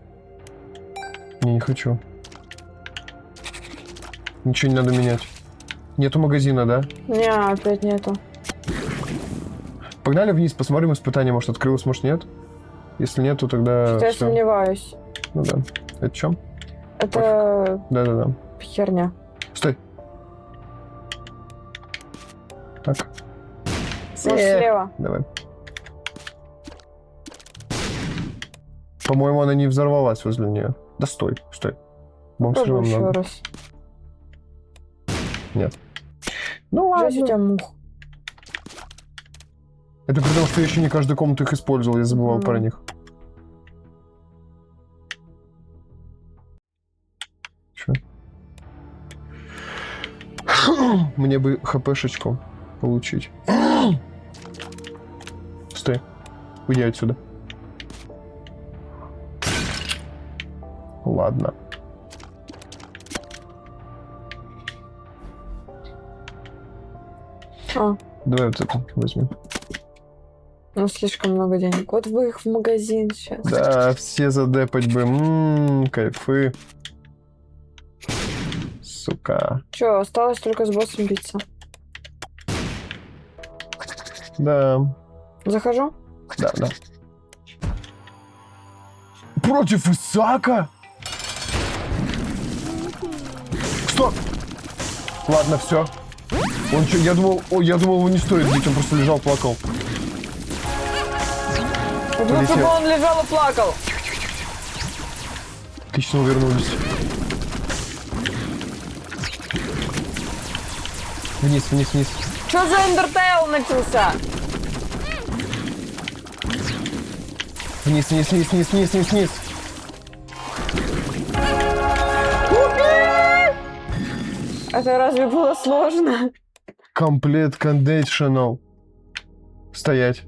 Не хочу. Ничего не надо менять. Нету магазина, да? Не, опять нету. Погнали вниз, посмотрим испытание. Может, открылось, может, нет? Если нет, то тогда... Я всё. сомневаюсь. Ну да. Это чем? Это Да-да-да. херня. Стой. Так. Может, слева. Давай. По-моему, она не взорвалась возле нее. Да стой. Бомб Попробуй взрывом еще много. раз. Нет. Ну Жесть, у ладно. тебя мух. Это потому, что я еще не каждую комнату их использовал. Я забывал Мгм. про них. Чё? Мне бы хпшечку получить. Стой. Уйди отсюда. Ладно. А, Давай вот это возьмем. ну слишком много денег. Вот вы их в магазин сейчас. Да, все задепать бы. Кайфы. Сука. Че, осталось только с боссом биться. Да. Захожу? Да. Против Исаака? Стоп! Ладно, все. Он что, я думал, его не стоит бить, он просто лежал, плакал. Вот лучше бы он лежал и плакал. Отлично увернулись. Вниз. Че за Эндертейл начался? Вниз. Это разве было сложно? Комплект conditional. Стоять.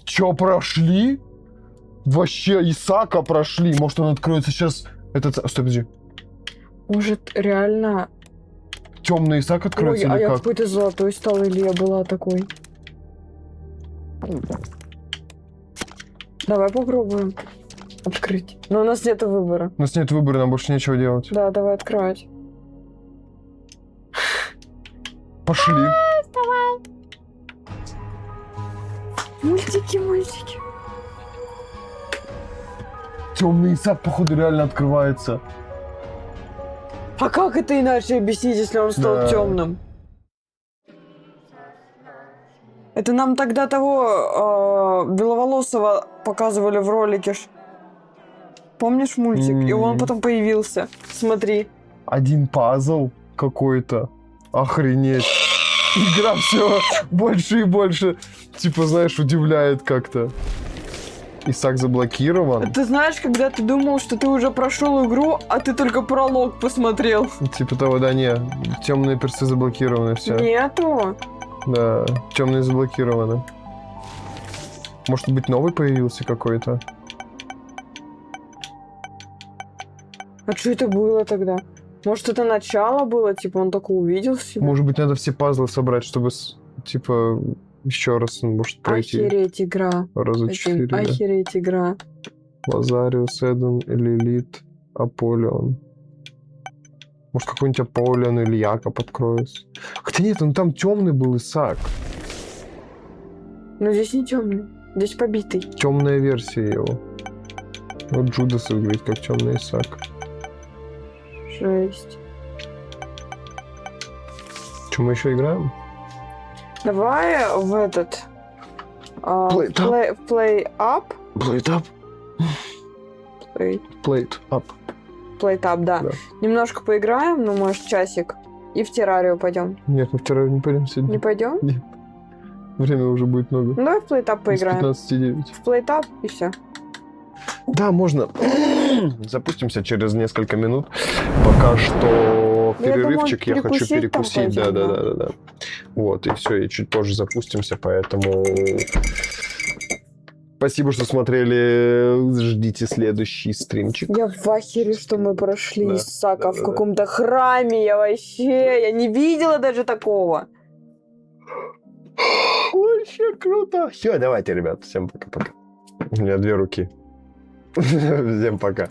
Чё, прошли? Вообще, Исаака прошли. Может, он откроется сейчас. Стой, подожди. Может, реально... Темный Исаак Ой, откроется а или я как? какой-то золотой стал, или я была такой? Давай попробуем. Открыть. Но у нас нет выбора. У нас нет выбора, нам больше нечего делать. Да, давай открывать. Пошли. Мультики, мультики. Темный сад, походу, реально открывается. А как это иначе объяснить, если он стал Да. темным? Это нам тогда того Беловолосого показывали в ролике. Помнишь мультик? И он потом появился. Смотри. Один пазл какой-то. Охренеть. Игра все больше и больше, типа, знаешь, удивляет как-то. Исаак заблокирован. Ты знаешь, когда ты думал, что ты уже прошел игру, а ты только пролог посмотрел? Типа того, да не. Темные персы заблокированы, все. Нету. Да, темные заблокированы. Может быть, новый появился какой-то? А что это было тогда? Может, это начало было? Типа, он только увидел себя? Может быть, надо все пазлы собрать, чтобы, типа, еще раз, может, пройти. Охереть игра. Раза 4. Да. Охереть игра. Лазариус, Эден, Лилит, Аполеон. Может, какой-нибудь Аполеон или Якоб откроется. Хотя нет, он там темный был Исаак. Но здесь не темный. Здесь побитый. Темная версия его. Вот Джудас выглядит как темный Исаак. Жесть. Что, мы еще играем? Давай в этот... Play it play up. Play it up. Play, Play it up. play up, да. Да. Немножко поиграем, ну, может, часик. И в террарию пойдем. Нет, мы вчера не пойдем Не сегодня. пойдем? Нет. Время уже будет много. Ну, давай в play up поиграем. 15:09. В play up и все. Да, можно. Запустимся через несколько минут. Пока что Ну, я думаю, перерывчик. Я хочу перекусить там перекусить. Да, пойдем, да, да, да, да. Вот, и все, и чуть позже запустимся, поэтому... Спасибо, что смотрели. Ждите следующий стримчик. Я в ахере, что мы прошли Да, Исаака да, в да, каком-то храме. Я вообще... Я не видела даже такого. Вообще круто. Все, давайте, ребят. Всем пока-пока. У меня 2 руки. Всем пока.